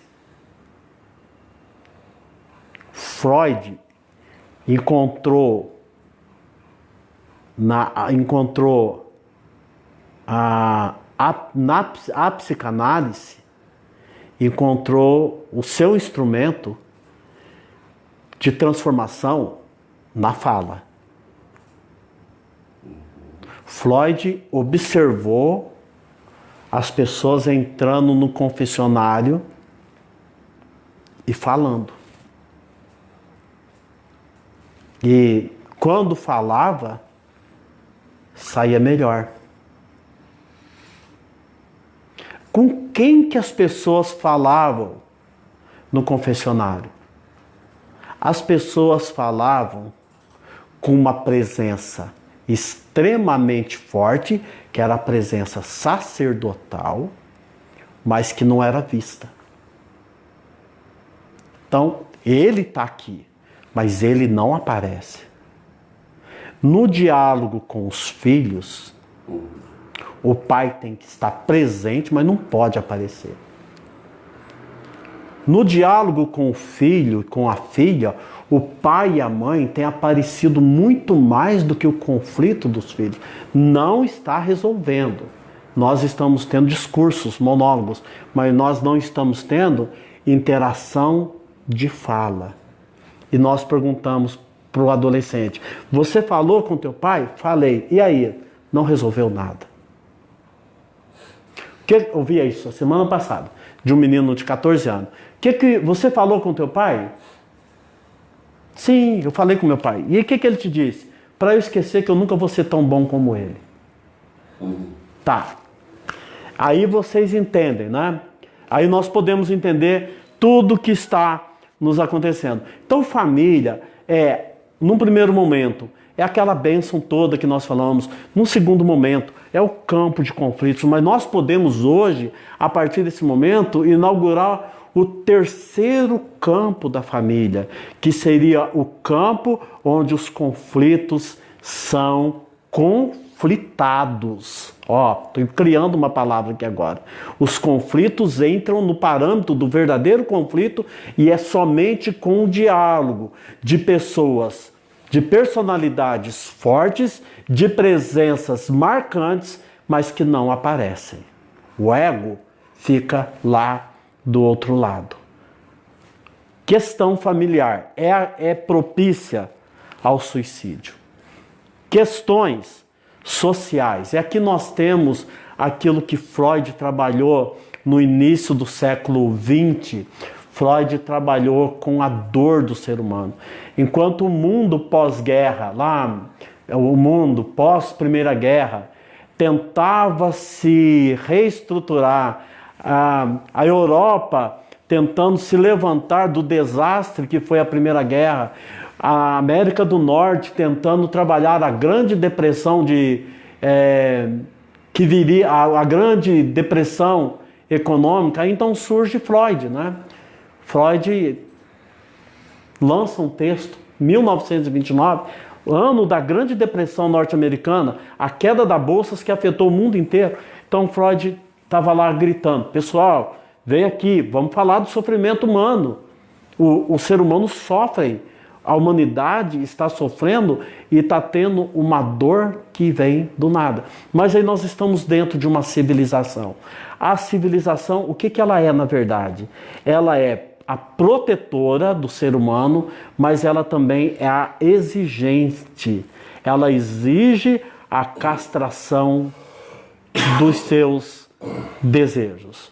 Freud encontrou a psicanálise encontrou o seu instrumento de transformação na fala. Freud observou as pessoas entrando no confessionário e falando. E quando falava, saía melhor. Com quem que as pessoas falavam no confessionário? As pessoas falavam com uma presença extremamente forte, que era a presença sacerdotal, mas que não era vista. Então, ele está aqui, mas ele não aparece. No diálogo com os filhos, o pai tem que estar presente, mas não pode aparecer. No diálogo com o filho, com a filha, o pai e a mãe têm aparecido muito mais do que o conflito dos filhos. Não está resolvendo. Nós estamos tendo discursos, monólogos, mas nós não estamos tendo interação de fala. E nós perguntamos para o adolescente: você falou com teu pai? Falei. E aí? Não resolveu nada. Eu ouvi isso a semana passada, de um menino de 14 anos. Que você falou com teu pai? Sim, eu falei com meu pai. E o que ele te disse? Para eu esquecer que eu nunca vou ser tão bom como ele. Tá. Aí vocês entendem, né? Aí nós podemos entender tudo que está nos acontecendo. Então, família num primeiro momento, é aquela bênção toda que nós falamos. Num segundo momento, é o campo de conflitos. Mas nós podemos hoje, a partir desse momento, inaugurar o terceiro campo da família, que seria o campo onde os conflitos são conflitados. Estou criando uma palavra aqui agora. Os conflitos entram no parâmetro do verdadeiro conflito e é somente com o diálogo de pessoas, de personalidades fortes, de presenças marcantes, mas que não aparecem. O ego fica lá do outro lado. Questão familiar é propícia ao suicídio. Questões sociais. E aqui nós temos aquilo que Freud trabalhou no início do século XX. Freud trabalhou com a dor do ser humano. Enquanto o mundo pós-guerra, o mundo pós-Primeira Guerra, tentava se reestruturar, a Europa tentando se levantar do desastre que foi a Primeira Guerra, a América do Norte tentando trabalhar a Grande Depressão que viria, a Grande Depressão econômica. Então surge Freud, né? Freud lança um texto, 1929, ano da Grande Depressão norte-americana, a queda da bolsa que afetou o mundo inteiro. Então Freud estava lá gritando: pessoal, vem aqui, vamos falar do sofrimento humano. O ser humano sofre, a humanidade está sofrendo e está tendo uma dor que vem do nada. Mas aí nós estamos dentro de uma civilização. A civilização, o que ela é na verdade? Ela é a protetora do ser humano, mas ela também é a exigente. Ela exige a castração dos seus desejos.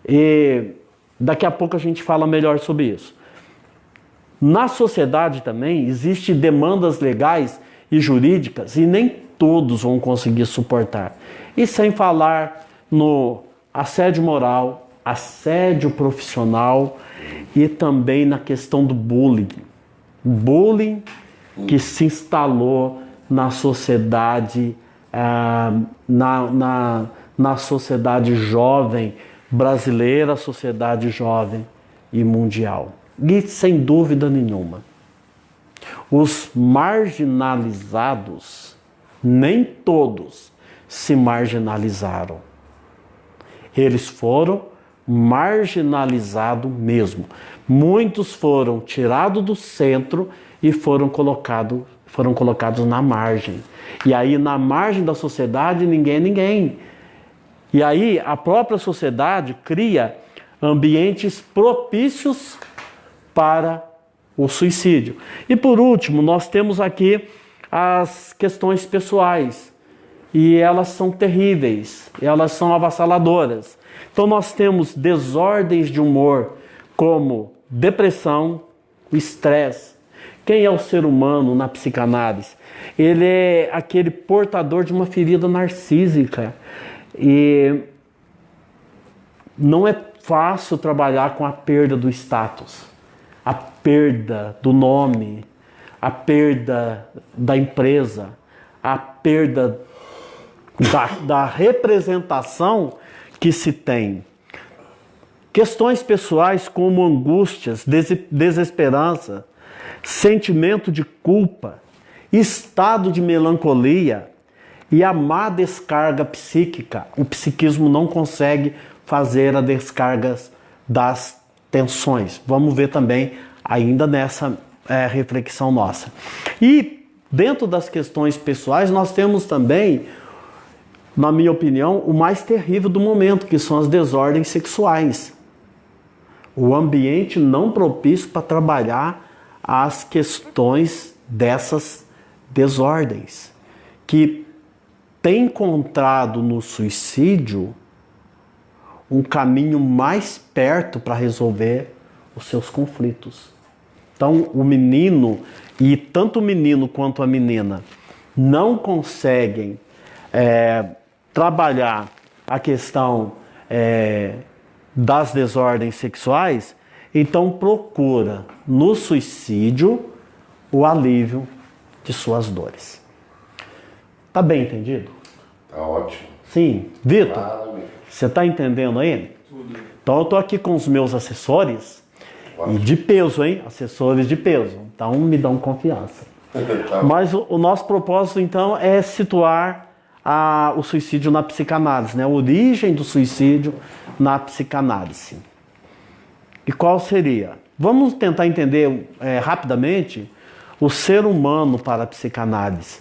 E daqui a pouco a gente fala melhor sobre isso. Na sociedade também existem demandas legais e jurídicas e nem todos vão conseguir suportar. E sem falar no assédio moral, assédio profissional e também na questão do bullying. Bullying que se instalou na sociedade, na sociedade jovem brasileira, sociedade jovem e mundial. E sem dúvida nenhuma, os marginalizados, nem todos se marginalizaram. Eles foram marginalizados mesmo. Muitos foram tirados do centro e foram colocados na margem. E aí, na margem da sociedade, ninguém é ninguém. E aí, a própria sociedade cria ambientes propícios para o suicídio. E por último, nós temos aqui as questões pessoais. E elas são terríveis, elas são avassaladoras. Então nós temos desordens de humor, como depressão, estresse. Quem é o ser humano na psicanálise? Ele é aquele portador de uma ferida narcísica. E não é fácil trabalhar com a perda do status, a perda do nome, a perda da empresa, a perda da representação que se tem. Questões pessoais como angústias, desesperança, sentimento de culpa, estado de melancolia e a má descarga psíquica. O psiquismo não consegue fazer a descarga das tensões. Vamos ver também ainda nessa reflexão nossa. E dentro das questões pessoais nós temos também, na minha opinião, o mais terrível do momento, que são as desordens sexuais. O ambiente não propício para trabalhar as questões dessas desordens, que tem encontrado no suicídio um caminho mais perto para resolver os seus conflitos. Então, o menino, e tanto o menino quanto a menina, não conseguem trabalhar a questão das desordens sexuais, então procura no suicídio o alívio de suas dores. Tá bem entendido? Tá ótimo. Sim. Vitor, você tá entendendo aí? Tudo. Então eu tô aqui com os meus assessores, e de peso, hein? Assessores de peso. Então me dão confiança. Tá. Mas o nosso propósito, então, é situar o suicídio na psicanálise, né? A origem do suicídio na psicanálise. E qual seria? Vamos tentar entender rapidamente o ser humano para a psicanálise.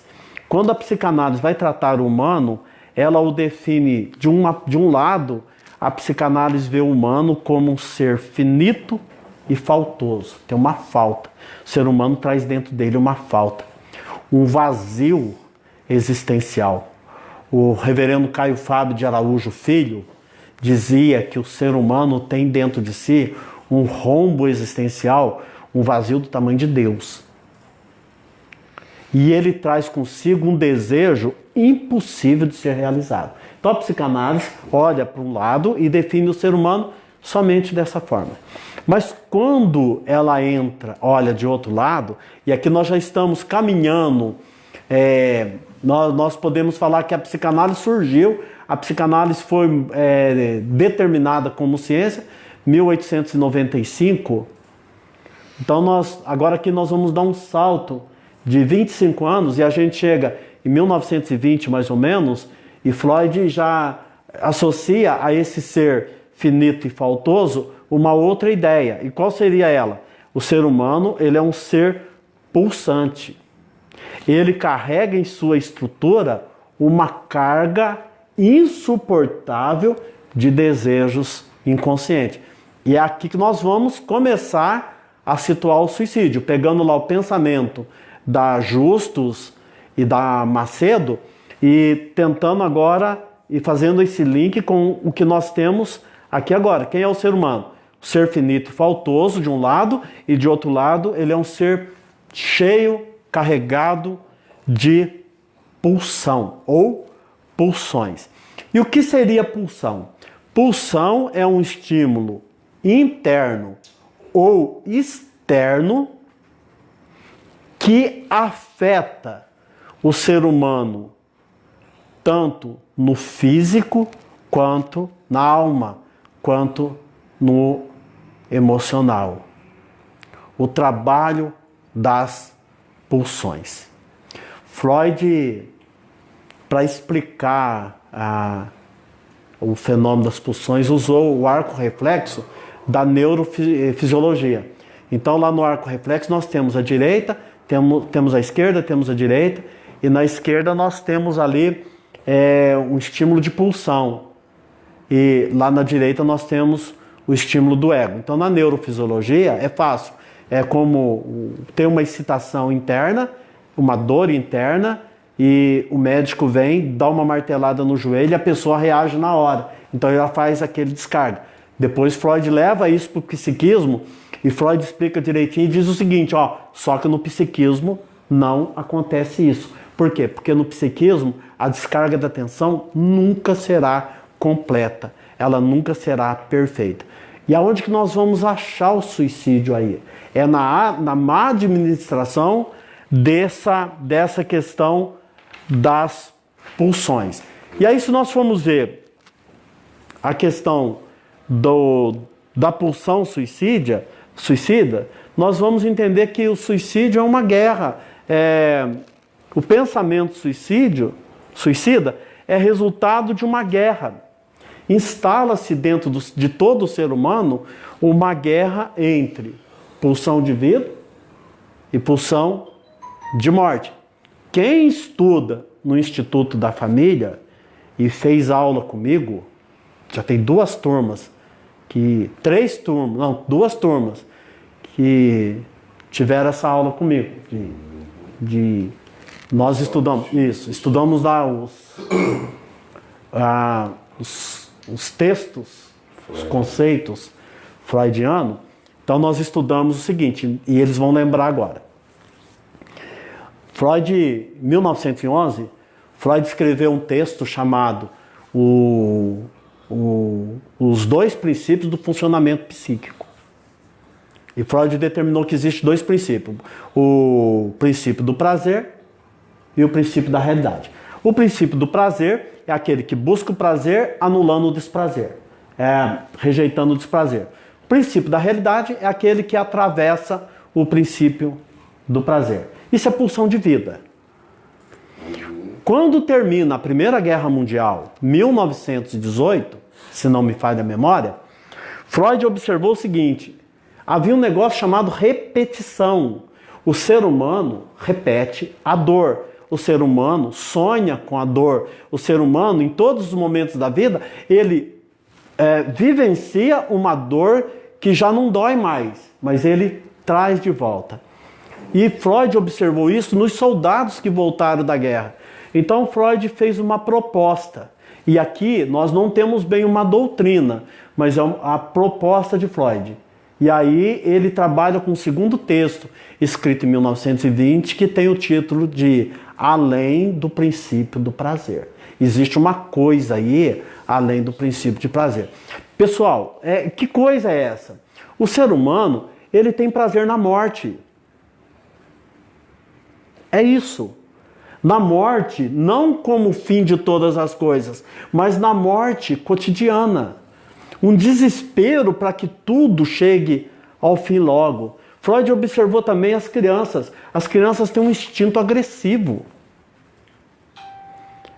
Quando a psicanálise vai tratar o humano, ela o define de um lado, a psicanálise vê o humano como um ser finito e faltoso. Tem uma falta. O ser humano traz dentro dele uma falta, um vazio existencial. O reverendo Caio Fábio de Araújo Filho dizia que o ser humano tem dentro de si um rombo existencial, um vazio do tamanho de Deus. E ele traz consigo um desejo impossível de ser realizado. Então a psicanálise olha para um lado e define o ser humano somente dessa forma. Mas quando ela olha de outro lado, e aqui nós já estamos caminhando, nós podemos falar que a psicanálise surgiu, a psicanálise foi determinada como ciência em 1895. Então agora aqui nós vamos dar um salto de 25 anos e a gente chega em 1920 mais ou menos, e Freud já associa a esse ser finito e faltoso uma outra ideia. E qual seria ela? O ser humano, ele é um ser pulsante. Ele carrega em sua estrutura uma carga insuportável de desejos inconscientes. E é aqui que nós vamos começar a situar o suicídio, pegando lá o pensamento da Justus e da Macedo e tentando agora e fazendo esse link com o que nós temos aqui agora. Quem é o ser humano? O ser finito e faltoso de um lado, e de outro lado ele é um ser cheio, carregado de pulsão ou pulsões. E o que seria pulsão? Pulsão é um estímulo interno ou externo que afeta o ser humano tanto no físico, quanto na alma, quanto no emocional. O trabalho das pulsões. Freud, para explicar o fenômeno das pulsões, usou o arco reflexo da neurofisiologia. Então, lá no arco reflexo, nós temos a direita, temos a esquerda, temos a direita, e na esquerda nós temos ali um estímulo de pulsão. E lá na direita nós temos o estímulo do ego. Então, na neurofisiologia é fácil. É como ter uma excitação interna, uma dor interna, e o médico vem, dá uma martelada no joelho e a pessoa reage na hora. Então ela faz aquele descarga. Depois Freud leva isso para o psiquismo e Freud explica direitinho e diz o seguinte, só que no psiquismo não acontece isso. Por quê? Porque no psiquismo a descarga da tensão nunca será completa, ela nunca será perfeita. E aonde que nós vamos achar o suicídio aí? É na má administração dessa questão das pulsões. E aí, se nós formos ver a questão da pulsão suicida, nós vamos entender que o suicídio é uma guerra. O pensamento suicida é resultado de uma guerra. Instala-se dentro de todo o ser humano uma guerra entre pulsão de vida e pulsão de morte. Quem estuda no Instituto da Família e fez aula comigo, já tem duas turmas que tiveram essa aula comigo. Nós estudamos lá os textos, os conceitos freudianos. Então nós estudamos o seguinte, e eles vão lembrar agora. Freud, em 1911, Freud escreveu um texto chamado Os Dois Princípios do Funcionamento Psíquico. E Freud determinou que existem dois princípios. O princípio do prazer e o princípio da realidade. O princípio do prazer é aquele que busca o prazer anulando o desprazer, rejeitando o desprazer. O princípio da realidade é aquele que atravessa o princípio do prazer. Isso é pulsão de vida. Quando termina a Primeira Guerra Mundial, 1918, se não me falha a memória, Freud observou o seguinte, havia um negócio chamado repetição. O ser humano repete a dor. O ser humano sonha com a dor. O ser humano, em todos os momentos da vida, ele vivencia uma dor que já não dói mais, mas ele traz de volta. E Freud observou isso nos soldados que voltaram da guerra. Então Freud fez uma proposta. E aqui nós não temos bem uma doutrina, mas é a proposta de Freud. E aí ele trabalha com o segundo texto, escrito em 1920, que tem o título de Além do Princípio do Prazer. Existe uma coisa aí além do princípio de prazer. Pessoal, que coisa é essa? O ser humano, ele tem prazer na morte. É isso. Na morte, não como fim de todas as coisas, mas na morte cotidiana. Um desespero para que tudo chegue ao fim logo. Freud observou também as crianças. As crianças têm um instinto agressivo.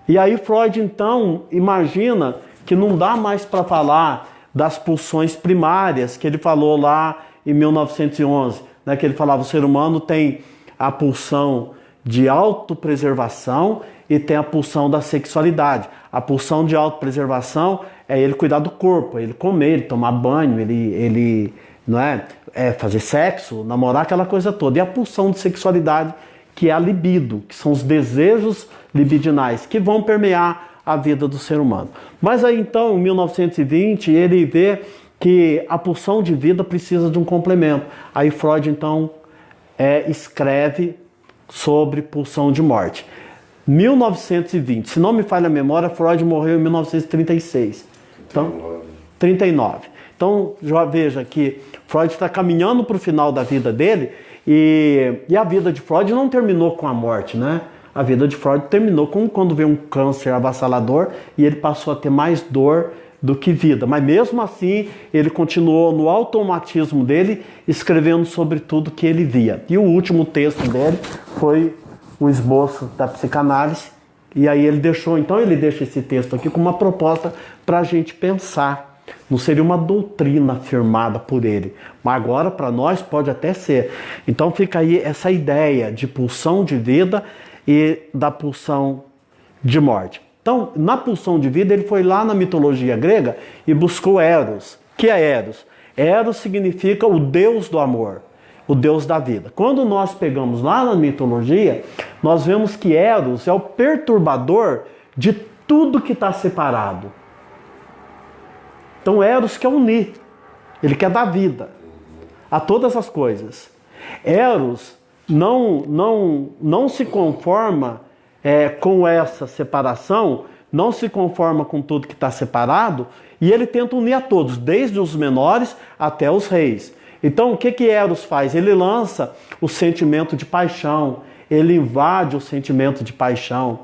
E aí Freud, então, imagina que não dá mais para falar das pulsões primárias, que ele falou lá em 1911, né, que ele falava, o ser humano tem a pulsão de autopreservação e tem a pulsão da sexualidade. A pulsão de autopreservação é ele cuidar do corpo, ele comer, ele tomar banho, ele não é, fazer sexo, namorar, aquela coisa toda. E a pulsão de sexualidade, que é a libido, que são os desejos libidinais, que vão permear a vida do ser humano. Mas aí então, em 1920, ele vê que a pulsão de vida precisa de um complemento. Aí Freud então escreve sobre pulsão de morte. 1920, se não me falha a memória, Freud morreu em 1936. Então, 39. Então, já veja que Freud está caminhando para o final da vida dele e a vida de Freud não terminou com a morte, né? A vida de Freud terminou quando veio um câncer avassalador e ele passou a ter mais dor do que vida. Mas mesmo assim, ele continuou no automatismo dele, escrevendo sobre tudo que ele via. E o último texto dele foi o esboço da psicanálise. E aí ele deixa esse texto aqui com uma proposta para a gente pensar. Não seria uma doutrina afirmada por ele, mas agora para nós pode até ser. Então fica aí essa ideia de pulsão de vida e da pulsão de morte. Então, na pulsão de vida, ele foi lá na mitologia grega e buscou Eros. Que é Eros? Eros significa o deus do amor, o deus da vida. Quando nós pegamos lá na mitologia, nós vemos que Eros é o perturbador de tudo que está separado. Então, Eros quer unir, ele quer dar vida a todas as coisas. Eros não se conforma com essa separação, não se conforma com tudo que está separado, e ele tenta unir a todos, desde os menores até os reis. Então, o que Eros faz? Ele lança o sentimento de paixão, ele invade o sentimento de paixão.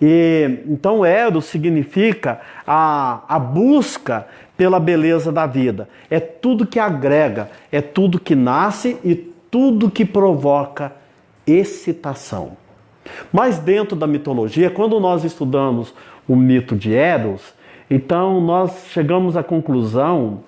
E então, Eros significa a busca pela beleza da vida. É tudo que agrega, é tudo que nasce e tudo que provoca excitação. Mas dentro da mitologia, quando nós estudamos o mito de Eros, então nós chegamos à conclusão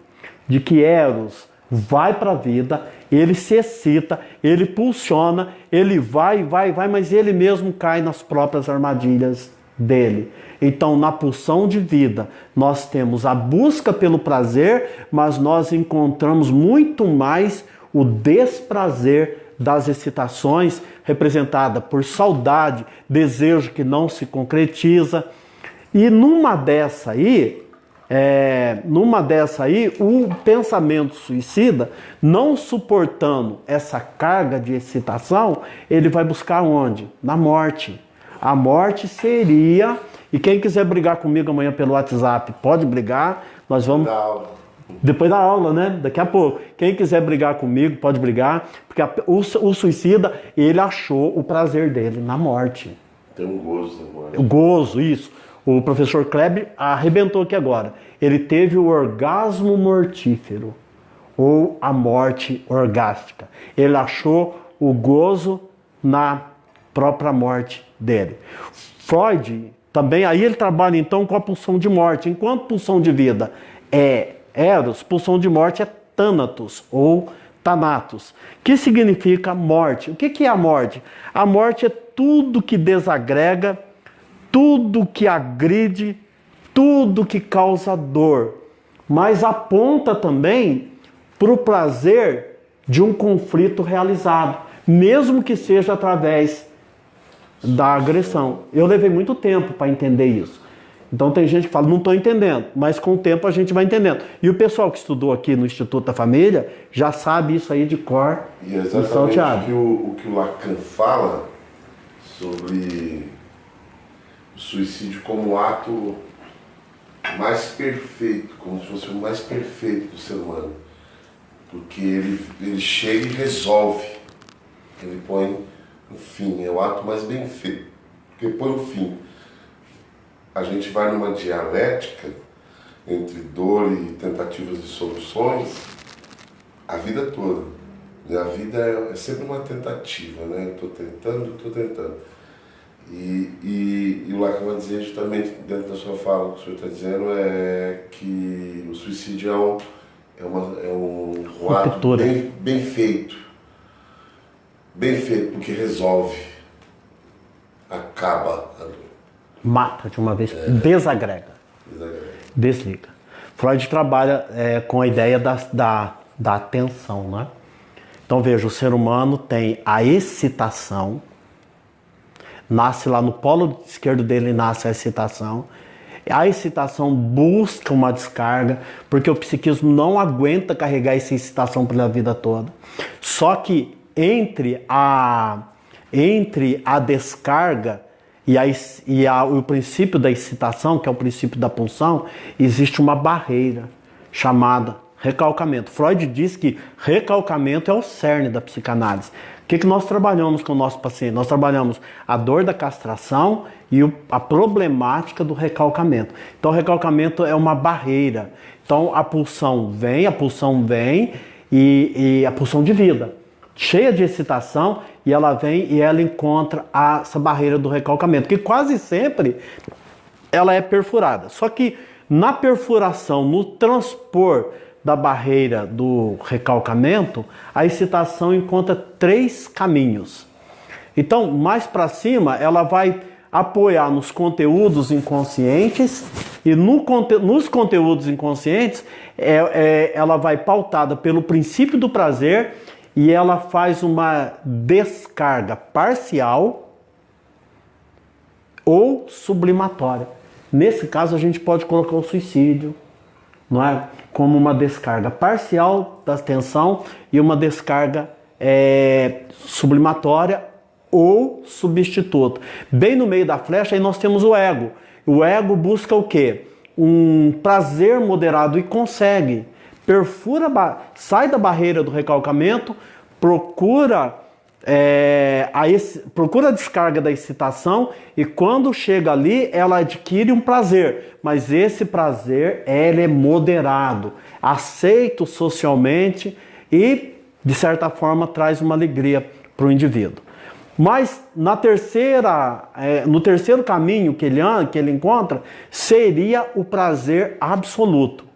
de que Eros vai para a vida, ele se excita, ele pulsiona, ele vai, mas ele mesmo cai nas próprias armadilhas dele. Então, na pulsão de vida, nós temos a busca pelo prazer, mas nós encontramos muito mais o desprazer das excitações, representada por saudade, desejo que não se concretiza. E numa dessa aí, o pensamento suicida, não suportando essa carga de excitação, ele vai buscar onde? Na morte. A morte seria... E quem quiser brigar comigo amanhã pelo WhatsApp, pode brigar. Nós vamos... Depois da aula, né? Daqui a pouco. Quem quiser brigar comigo, pode brigar. Porque o suicida, ele achou o prazer dele na morte. Tem um gozo na morte. O gozo, isso. O professor Kleber arrebentou aqui agora. Ele teve o orgasmo mortífero. Ou a morte orgástica. Ele achou o gozo na própria morte dele. Freud, também, aí ele trabalha então com a pulsão de morte. Enquanto pulsão de vida é Eros, pulsão de morte é Thanatos ou Thanatos, que significa morte. O que é a morte? A morte é tudo que desagrega, tudo que agride, tudo que causa dor, mas aponta também para o prazer de um conflito realizado, mesmo que seja através da agressão. Eu levei muito tempo para entender isso. Então tem gente que fala, não estou entendendo, mas com o tempo a gente vai entendendo. E o pessoal que estudou aqui no Instituto da Família já sabe isso aí de cor e exatamente o que o Lacan fala sobre o suicídio como o ato mais perfeito, como se fosse o mais perfeito do ser humano. Porque ele chega e resolve. Ele põe o fim, é o ato mais bem feito, porque põe o fim. A gente vai numa dialética entre dor e tentativas de soluções a vida toda. E a vida é sempre uma tentativa, né? Eu estou tentando. E o Lacan vai dizer justamente, dentro da sua fala, o que o senhor está dizendo é que o suicídio é um ato bem feito. Bem feito, porque resolve, acaba a dor. Mata de uma vez, desagrega. Desliga. Freud trabalha com a ideia da atenção, né? Então veja, o ser humano tem a excitação, nasce lá no polo esquerdo dele, nasce a excitação. A excitação busca uma descarga, porque o psiquismo não aguenta carregar essa excitação pela vida toda. Só que entre a descarga o princípio da excitação, que é o princípio da pulsão, existe uma barreira chamada recalcamento. Freud diz que recalcamento é o cerne da psicanálise. O que nós trabalhamos com o nosso paciente? Nós trabalhamos a dor da castração e a problemática do recalcamento. Então, o recalcamento é uma barreira. Então, a pulsão vem e a pulsão de vida, cheia de excitação, e ela vem e ela encontra essa barreira do recalcamento, que quase sempre ela é perfurada. Só que na perfuração, no transpor da barreira do recalcamento, a excitação encontra 3 caminhos. Então, mais para cima, ela vai apoiar nos conteúdos inconscientes, e nos conteúdos inconscientes, ela vai pautada pelo princípio do prazer, e ela faz uma descarga parcial ou sublimatória. Nesse caso, a gente pode colocar o suicídio, não é? Como uma descarga parcial da tensão e uma descarga sublimatória ou substituto. Bem no meio da flecha, aí nós temos o ego. O ego busca o quê? Um prazer moderado, e consegue. Sai da barreira do recalcamento, procura a descarga da excitação, e quando chega ali, ela adquire um prazer, mas esse prazer ele é moderado, aceito socialmente e, de certa forma, traz uma alegria para o indivíduo. Mas no terceiro caminho que ele encontra, seria o prazer absoluto.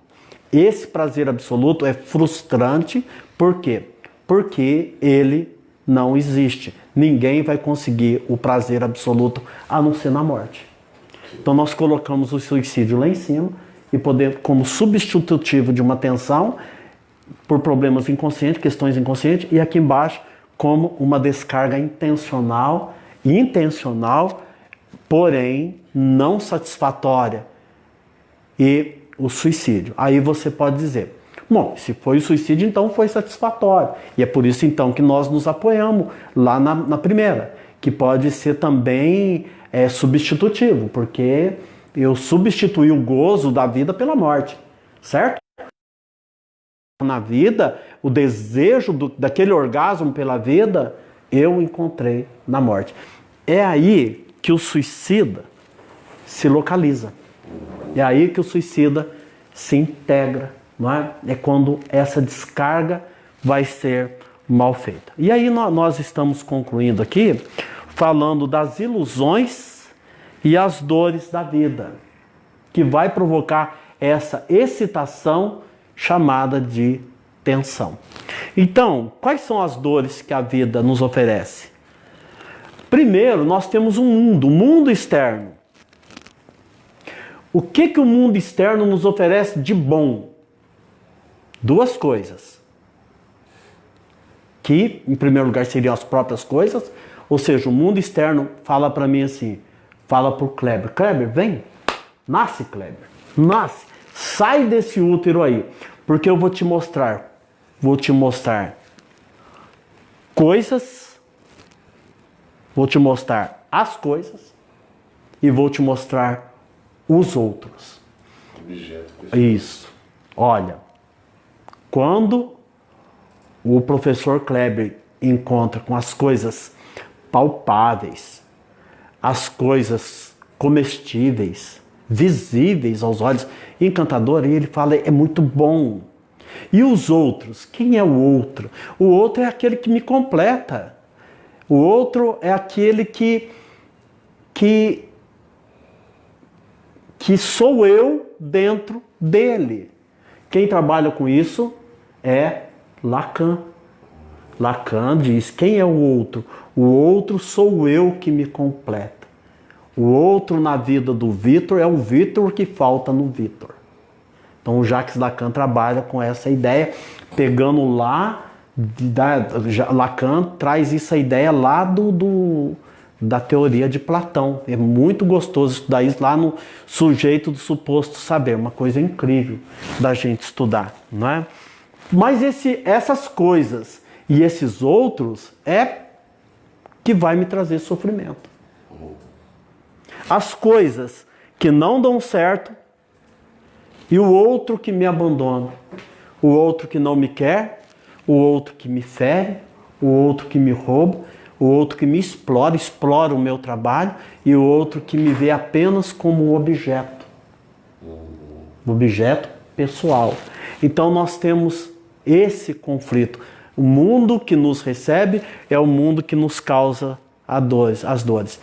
Esse prazer absoluto é frustrante. Por quê? Porque ele não existe. Ninguém vai conseguir o prazer absoluto a não ser na morte. Então nós colocamos o suicídio lá em cima, e como substitutivo de uma tensão por problemas inconscientes, questões inconscientes, e aqui embaixo como uma descarga intencional, porém não satisfatória, e o suicídio. Aí você pode dizer, bom, se foi o suicídio, então foi satisfatório. E é por isso então que nós nos apoiamos lá na primeira, que pode ser também substitutivo, porque eu substituí o gozo da vida pela morte, certo? Na vida, o desejo daquele orgasmo pela vida, eu encontrei na morte. É aí que o suicida se localiza. É aí que o suicida se integra, não é? É quando essa descarga vai ser mal feita. E aí nós estamos concluindo aqui, falando das ilusões e as dores da vida, que vai provocar essa excitação chamada de tensão. Então, quais são as dores que a vida nos oferece? Primeiro, nós temos um mundo externo. O que o mundo externo nos oferece de bom? 2 coisas. Que, em primeiro lugar, seriam as próprias coisas. Ou seja, o mundo externo fala para mim assim, fala para o Kleber, Kleber, vem, nasce, Kleber, nasce, sai desse útero aí, porque eu vou te mostrar coisas, vou te mostrar as coisas e vou te mostrar os outros. Isso. Olha, quando o professor Kleber encontra com as coisas palpáveis, as coisas comestíveis, visíveis aos olhos, encantador, e ele fala, é muito bom. E os outros? Quem é o outro? O outro é aquele que me completa. O outro é aquele que sou eu dentro dele. Quem trabalha com isso é Lacan. Lacan diz, quem é o outro? O outro sou eu que me completa. O outro na vida do Vitor é o Vitor que falta no Vitor. Então o Jacques Lacan trabalha com essa ideia, pegando lá, Lacan traz essa ideia lá da teoria de Platão. É muito gostoso estudar isso lá no Sujeito do Suposto Saber, uma coisa incrível da gente estudar, não é? Mas essas coisas e esses outros é que vai me trazer sofrimento. As coisas que não dão certo e o outro que me abandona, o outro que não me quer, o outro que me fere, o outro que me rouba, o outro que me explora o meu trabalho e o outro que me vê apenas como objeto pessoal. Então nós temos esse conflito. O mundo que nos recebe é o mundo que nos causa as dores.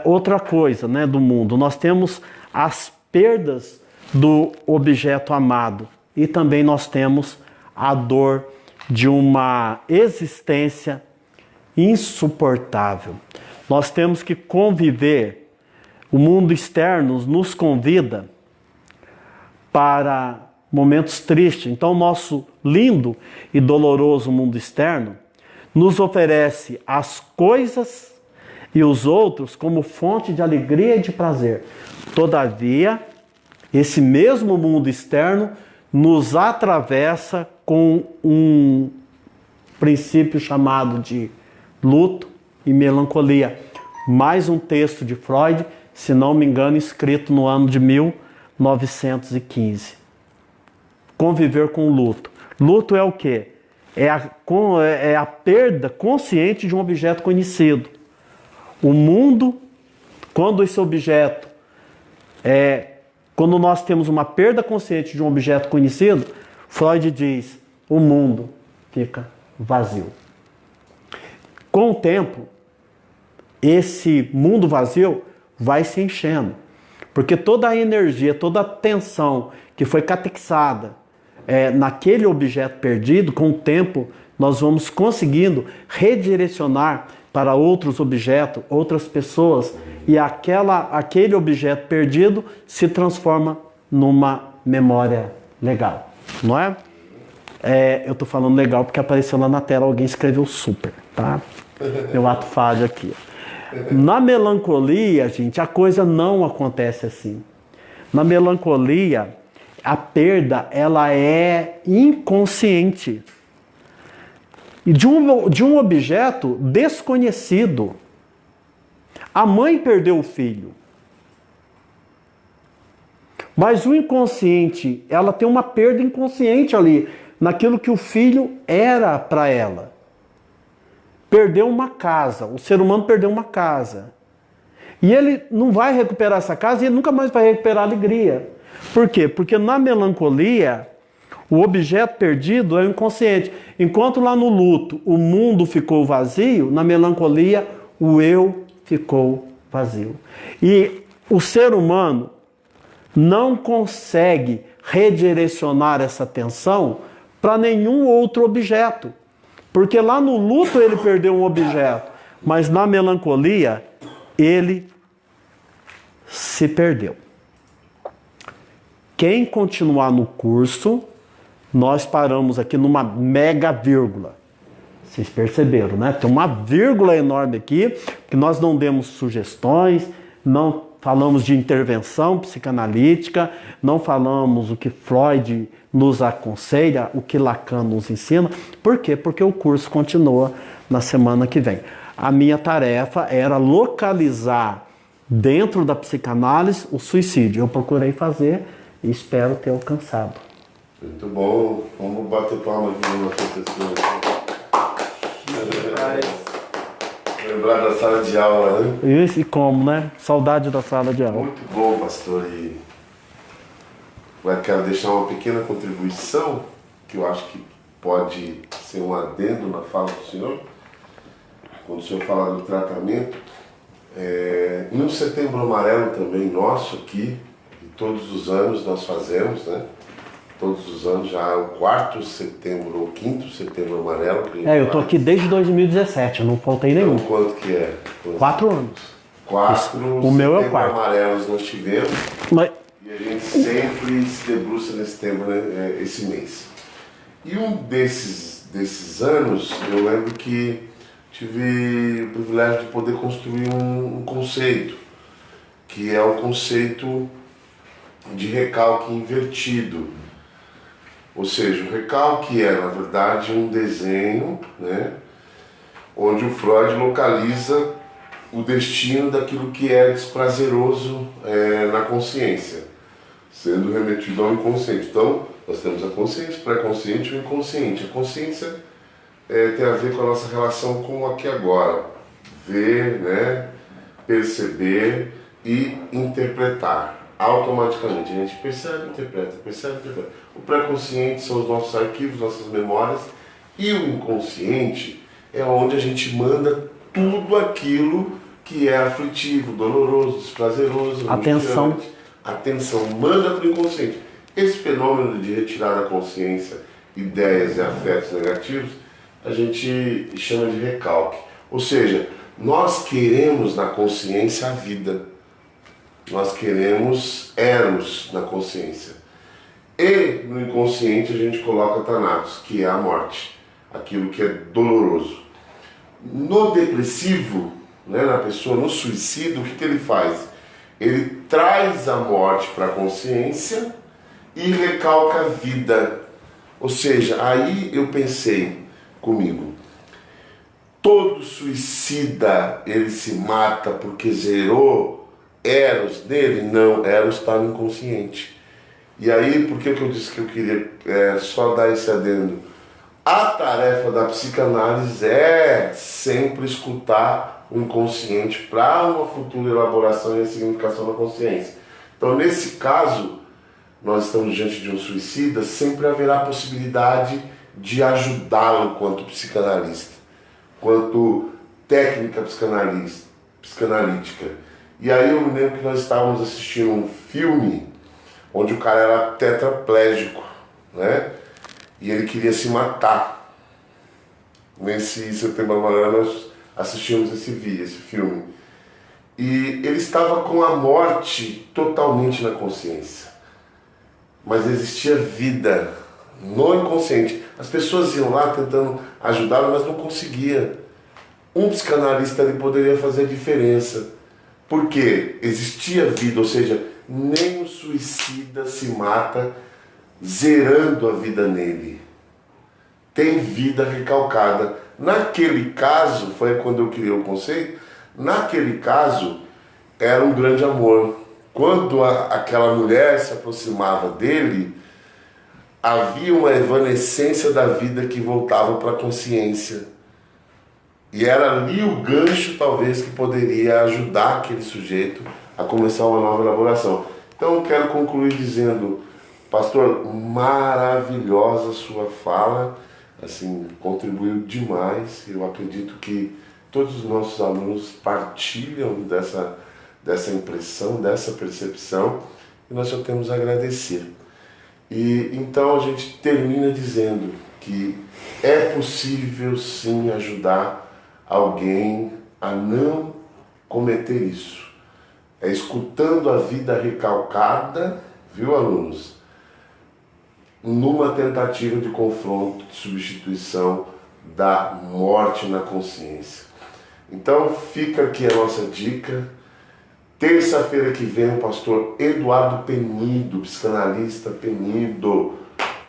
Outra coisa, né, do mundo, nós temos as perdas do objeto amado e também nós temos a dor de uma existência insuportável. Nós temos que conviver. O mundo externo nos convida para momentos tristes. Então, o nosso lindo e doloroso mundo externo nos oferece as coisas e os outros como fonte de alegria e de prazer. Todavia, esse mesmo mundo externo nos atravessa com um princípio chamado de luto e melancolia. Mais um texto de Freud, se não me engano, escrito no ano de 1915. Conviver com o luto. Luto é o quê? É a perda consciente de um objeto conhecido. O mundo, quando esse objeto quando nós temos uma perda consciente de um objeto conhecido, Freud diz, o mundo fica vazio. Com o tempo, esse mundo vazio vai se enchendo, porque toda a energia, toda a tensão que foi catexada naquele objeto perdido, com o tempo nós vamos conseguindo redirecionar para outros objetos, outras pessoas, e aquele objeto perdido se transforma numa memória legal, não é? Eu estou falando legal porque apareceu lá na tela, alguém escreveu super, tá? Meu ato falho aqui. Na melancolia, gente, a coisa não acontece assim. Na melancolia, a perda, ela é inconsciente. E de um objeto desconhecido. A mãe perdeu o filho. Mas o inconsciente, ela tem uma perda inconsciente ali, naquilo que o filho era para ela. Perdeu uma casa, o ser humano perdeu uma casa. E ele não vai recuperar essa casa e ele nunca mais vai recuperar a alegria. Por quê? Porque na melancolia, o objeto perdido é o inconsciente. Enquanto lá no luto o mundo ficou vazio, na melancolia o eu ficou vazio. E o ser humano não consegue redirecionar essa atenção para nenhum outro objeto. Porque lá no luto ele perdeu um objeto, mas na melancolia ele se perdeu. Quem continuar no curso, nós paramos aqui numa mega vírgula. Vocês perceberam, né? Tem uma vírgula enorme aqui, que nós não demos sugestões, não falamos de intervenção psicanalítica, não falamos o que Freud nos aconselha, o que Lacan nos ensina. Por quê? Porque o curso continua na semana que vem. A minha tarefa era localizar dentro da psicanálise o suicídio. Eu procurei fazer e espero ter alcançado. Muito bom. Vamos bater palma aqui no nosso professor. Lembrar da sala de aula, né? Isso, e como, né? Saudade da sala de aula. Muito bom, pastor. E eu quero deixar uma pequena contribuição, que eu acho que pode ser um adendo na fala do senhor. Quando o senhor fala do tratamento, no Setembro Amarelo também, nosso aqui, e todos os anos nós fazemos, né? Todos os anos, já é o 4º setembro ou 5º setembro amarelo. Eu tô aqui desde 2017, eu não faltei nenhum. Então, quanto que é? 4 anos. 4 o meu é o 4º. amarelos nós tivemos. Mas... E E a gente sempre se debruça nesse tema, né, esse mês. E um desses anos, eu lembro que tive o privilégio de poder construir um conceito, que é o conceito de recalque invertido. Ou seja, o recalque é, na verdade, um desenho, né, onde o Freud localiza o destino daquilo que é desprazeroso na consciência, sendo remetido ao inconsciente. Então, nós temos a consciência, o pré-consciente e o inconsciente. A consciência tem a ver com a nossa relação com o aqui e agora. Ver, né, perceber e interpretar. Automaticamente. A gente percebe, interpreta, percebe, interpreta. O pré-consciente são os nossos arquivos, nossas memórias. E o inconsciente é onde a gente manda tudo aquilo que é aflitivo, doloroso, desprazeroso, Atenção. angustiante. Atenção, manda para o inconsciente. Esse fenômeno de retirar da consciência ideias e afetos negativos, a gente chama de recalque. Ou seja, nós queremos na consciência a vida. Nós queremos eros na consciência. E no inconsciente a gente coloca Thanatos, que é a morte, aquilo que é doloroso. No depressivo, né, na pessoa, no suicídio, o que ele faz? Ele traz a morte para a consciência e recalca a vida. Ou seja, aí eu pensei comigo, todo suicida ele se mata porque zerou Eros nele? Não, Eros está no inconsciente. E aí, por que eu disse que eu queria só dar esse adendo? A tarefa da psicanálise é sempre escutar o inconsciente para uma futura elaboração e significação da consciência. Então, nesse caso, nós estamos diante de um suicida, sempre haverá a possibilidade de ajudá-lo quanto psicanalista, quanto técnica psicanalítica. E aí eu me lembro que nós estávamos assistindo um filme onde o cara era tetraplégico, né? E ele queria se matar. Nesse Setembro Amarelo nós assistimos esse filme. E ele estava com a morte totalmente na consciência. Mas existia vida no inconsciente. As pessoas iam lá tentando ajudá-lo, mas não conseguia. Um psicanalista ali poderia fazer a diferença. Porque existia vida, ou seja, nem o suicida se mata zerando a vida nele. Tem vida recalcada. Naquele caso, foi quando eu criei o conceito, naquele caso era um grande amor. Quando aquela mulher se aproximava dele, havia uma evanescência da vida que voltava para a consciência. E era ali o gancho, talvez, que poderia ajudar aquele sujeito a começar uma nova elaboração. Então eu quero concluir dizendo, pastor, maravilhosa sua fala, assim, contribuiu demais. Eu acredito que todos os nossos alunos partilham dessa impressão, dessa percepção, e nós só temos a agradecer. E então a gente termina dizendo que é possível sim ajudar alguém a não cometer isso. É escutando a vida recalcada, viu, alunos? Numa tentativa de confronto, de substituição da morte na consciência. Então fica aqui a nossa dica. Terça-feira que vem o pastor Eduardo Penido, psicanalista Penido,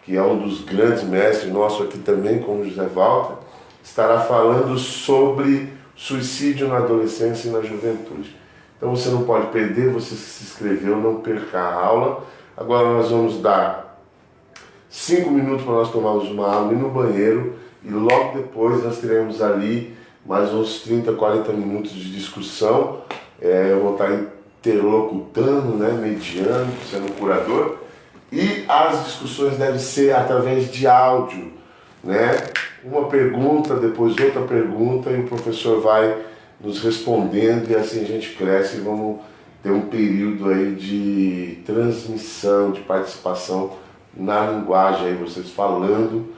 que é um dos grandes mestres nossos aqui também, como José Walter, estará falando sobre suicídio na adolescência e na juventude. Então você não pode perder, você se inscreveu, não perca a aula. Agora nós vamos dar 5 minutos para nós tomarmos uma água e ir no banheiro, e logo depois nós teremos ali mais uns 30, 40 minutos de discussão. Eu vou estar interlocutando, né, mediando, sendo curador, e as discussões devem ser através de áudio, né? Uma pergunta, depois outra pergunta, e o professor vai nos respondendo, e assim a gente cresce e vamos ter um período aí de transmissão, de participação na linguagem, aí vocês falando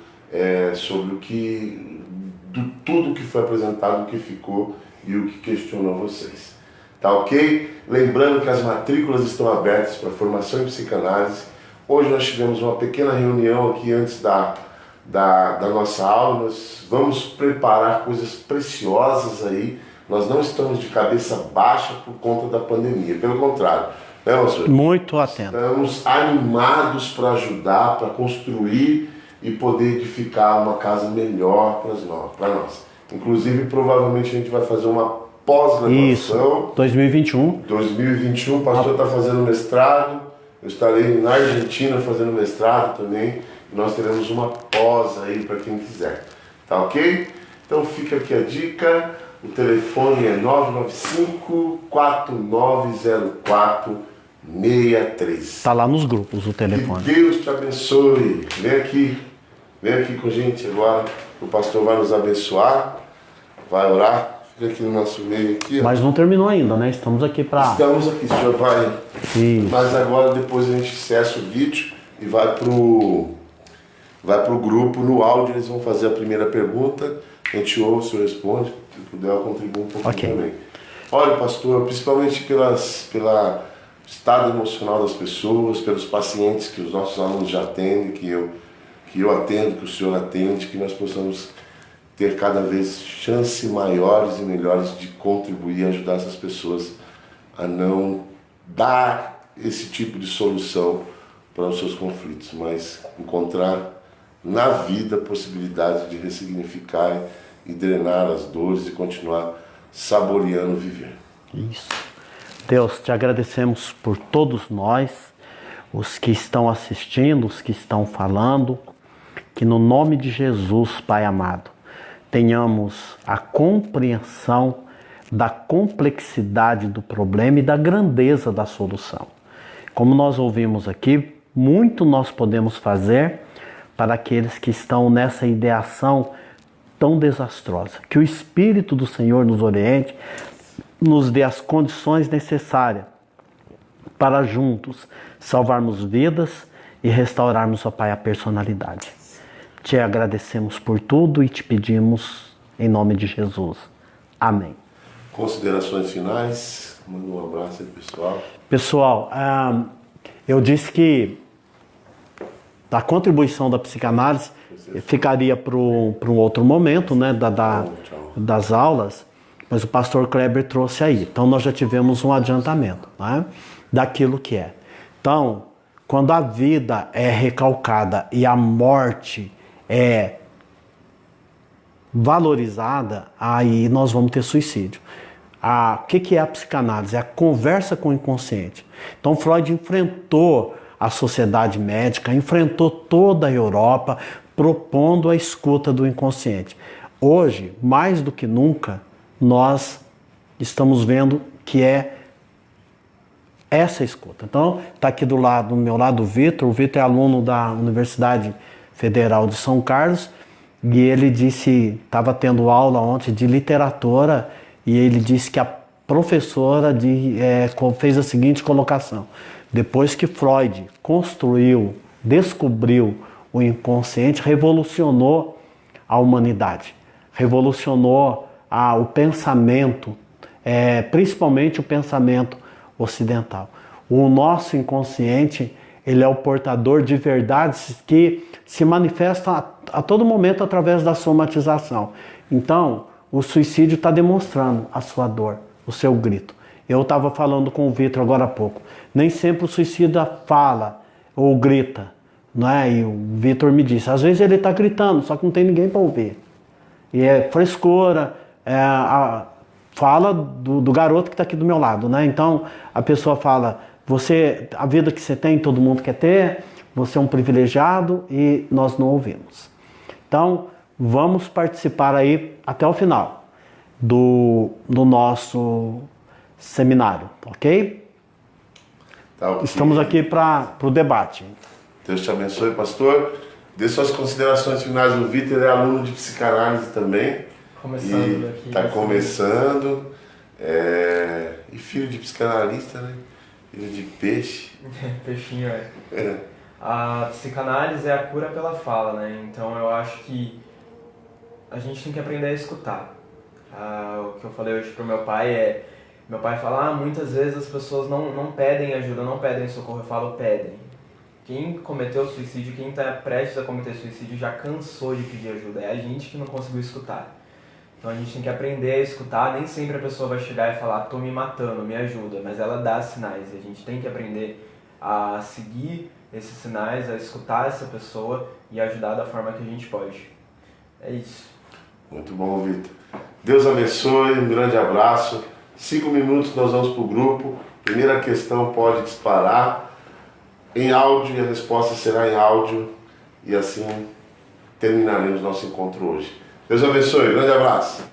sobre tudo que foi apresentado, o que ficou e o que questionou vocês. Tá ok? Lembrando que as matrículas estão abertas para formação em psicanálise. Hoje nós tivemos uma pequena reunião aqui antes da nossa aula. Nós vamos preparar coisas preciosas aí. Nós não estamos de cabeça baixa por conta da pandemia, pelo contrário. Né, pastor? Muito atento. Estamos animados para ajudar, para construir e poder edificar uma casa melhor para nós. Inclusive, provavelmente a gente vai fazer uma pós-graduação. Isso, 2021. 2021, o pastor está fazendo mestrado, eu estarei na Argentina fazendo mestrado também, e nós teremos uma pós aí para quem quiser. Tá ok? Então fica aqui a dica, o telefone é 995-4904-63. Tá lá nos grupos o telefone. Que Deus te abençoe. Vem aqui com a gente agora, o pastor vai nos abençoar, vai orar. Fica aqui no nosso meio aqui, ó. Mas não terminou ainda, né? Estamos aqui para... Estamos aqui, o senhor vai... Isso. Mas agora depois a gente cessa o vídeo e vai pro grupo, no áudio eles vão fazer a primeira pergunta, a gente ouve, o senhor responde, se puder eu contribuo um pouquinho também. Olha, pastor, principalmente pelo estado emocional das pessoas, pelos pacientes que os nossos alunos já atendem, que eu atendo, que o senhor atende, que nós possamos ter cada vez chances maiores e melhores de contribuir e ajudar essas pessoas a não dar esse tipo de solução para os seus conflitos, mas encontrar na vida possibilidades de ressignificar e drenar as dores e continuar saboreando viver. Isso. Deus, te agradecemos por todos nós, os que estão assistindo, os que estão falando, que no nome de Jesus, Pai amado, tenhamos a compreensão da complexidade do problema e da grandeza da solução. Como nós ouvimos aqui, muito nós podemos fazer para aqueles que estão nessa ideação tão desastrosa. Que o Espírito do Senhor nos oriente, nos dê as condições necessárias para juntos salvarmos vidas e restaurarmos, ó Pai, a personalidade. Te agradecemos por tudo e te pedimos em nome de Jesus. Amém. Considerações finais? Manda um abraço aí, pessoal. Pessoal, eu disse que a contribuição da psicanálise ficaria para um outro momento, né, das aulas, mas o pastor Kleber trouxe aí. Então nós já tivemos um adiantamento, né, daquilo que é. Então, quando a vida é recalcada e a morte é valorizada, aí nós vamos ter suicídio. O que é a psicanálise? É a conversa com o inconsciente. Então Freud enfrentou a sociedade médica, enfrentou toda a Europa, propondo a escuta do inconsciente. Hoje, mais do que nunca, nós estamos vendo que é essa escuta. Então, está aqui do meu lado o Vitor. O Vitor é aluno da Universidade Federal de São Carlos, e ele disse, estava tendo aula ontem de literatura, e ele disse que a professora fez a seguinte colocação: depois que Freud descobriu o inconsciente, revolucionou a humanidade, revolucionou o pensamento, principalmente o pensamento ocidental. O nosso inconsciente, ele é o portador de verdades que se manifestam a todo momento através da somatização. Então, o suicídio está demonstrando a sua dor, o seu grito. Eu estava falando com o Vitor agora há pouco. Nem sempre o suicida fala ou grita, não é? E o Vitor me disse, às vezes ele está gritando, só que não tem ninguém para ouvir. E é frescura, fala do garoto que está aqui do meu lado, né? Então, a pessoa fala, a vida que você tem, todo mundo quer ter, você é um privilegiado, e nós não ouvimos. Então, vamos participar aí até o final do nosso seminário, ok? Tá, okay. Estamos aqui para o debate. Deus te abençoe, pastor. Dê suas considerações finais. O Vitor é aluno de psicanálise também. Começando aqui. Está começando. E filho de psicanalista, né? Filho de peixe. Peixinho, A psicanálise é a cura pela fala, né? Então eu acho que a gente tem que aprender a escutar. O que eu falei hoje pro meu pai Meu pai fala, muitas vezes as pessoas não pedem ajuda, não pedem socorro. Eu falo, pedem. Quem cometeu suicídio, quem está prestes a cometer suicídio já cansou de pedir ajuda. É a gente que não conseguiu escutar. Então a gente tem que aprender a escutar. Nem sempre a pessoa vai chegar e falar, tô me matando, me ajuda. Mas ela dá sinais. E a gente tem que aprender a seguir esses sinais, a escutar essa pessoa e ajudar da forma que a gente pode. É isso. Muito bom, Vitor. Deus abençoe, um grande abraço. 5 minutos nós vamos para o grupo. Primeira questão pode disparar em áudio e a resposta será em áudio. E assim terminaremos nosso encontro hoje. Deus abençoe, grande abraço.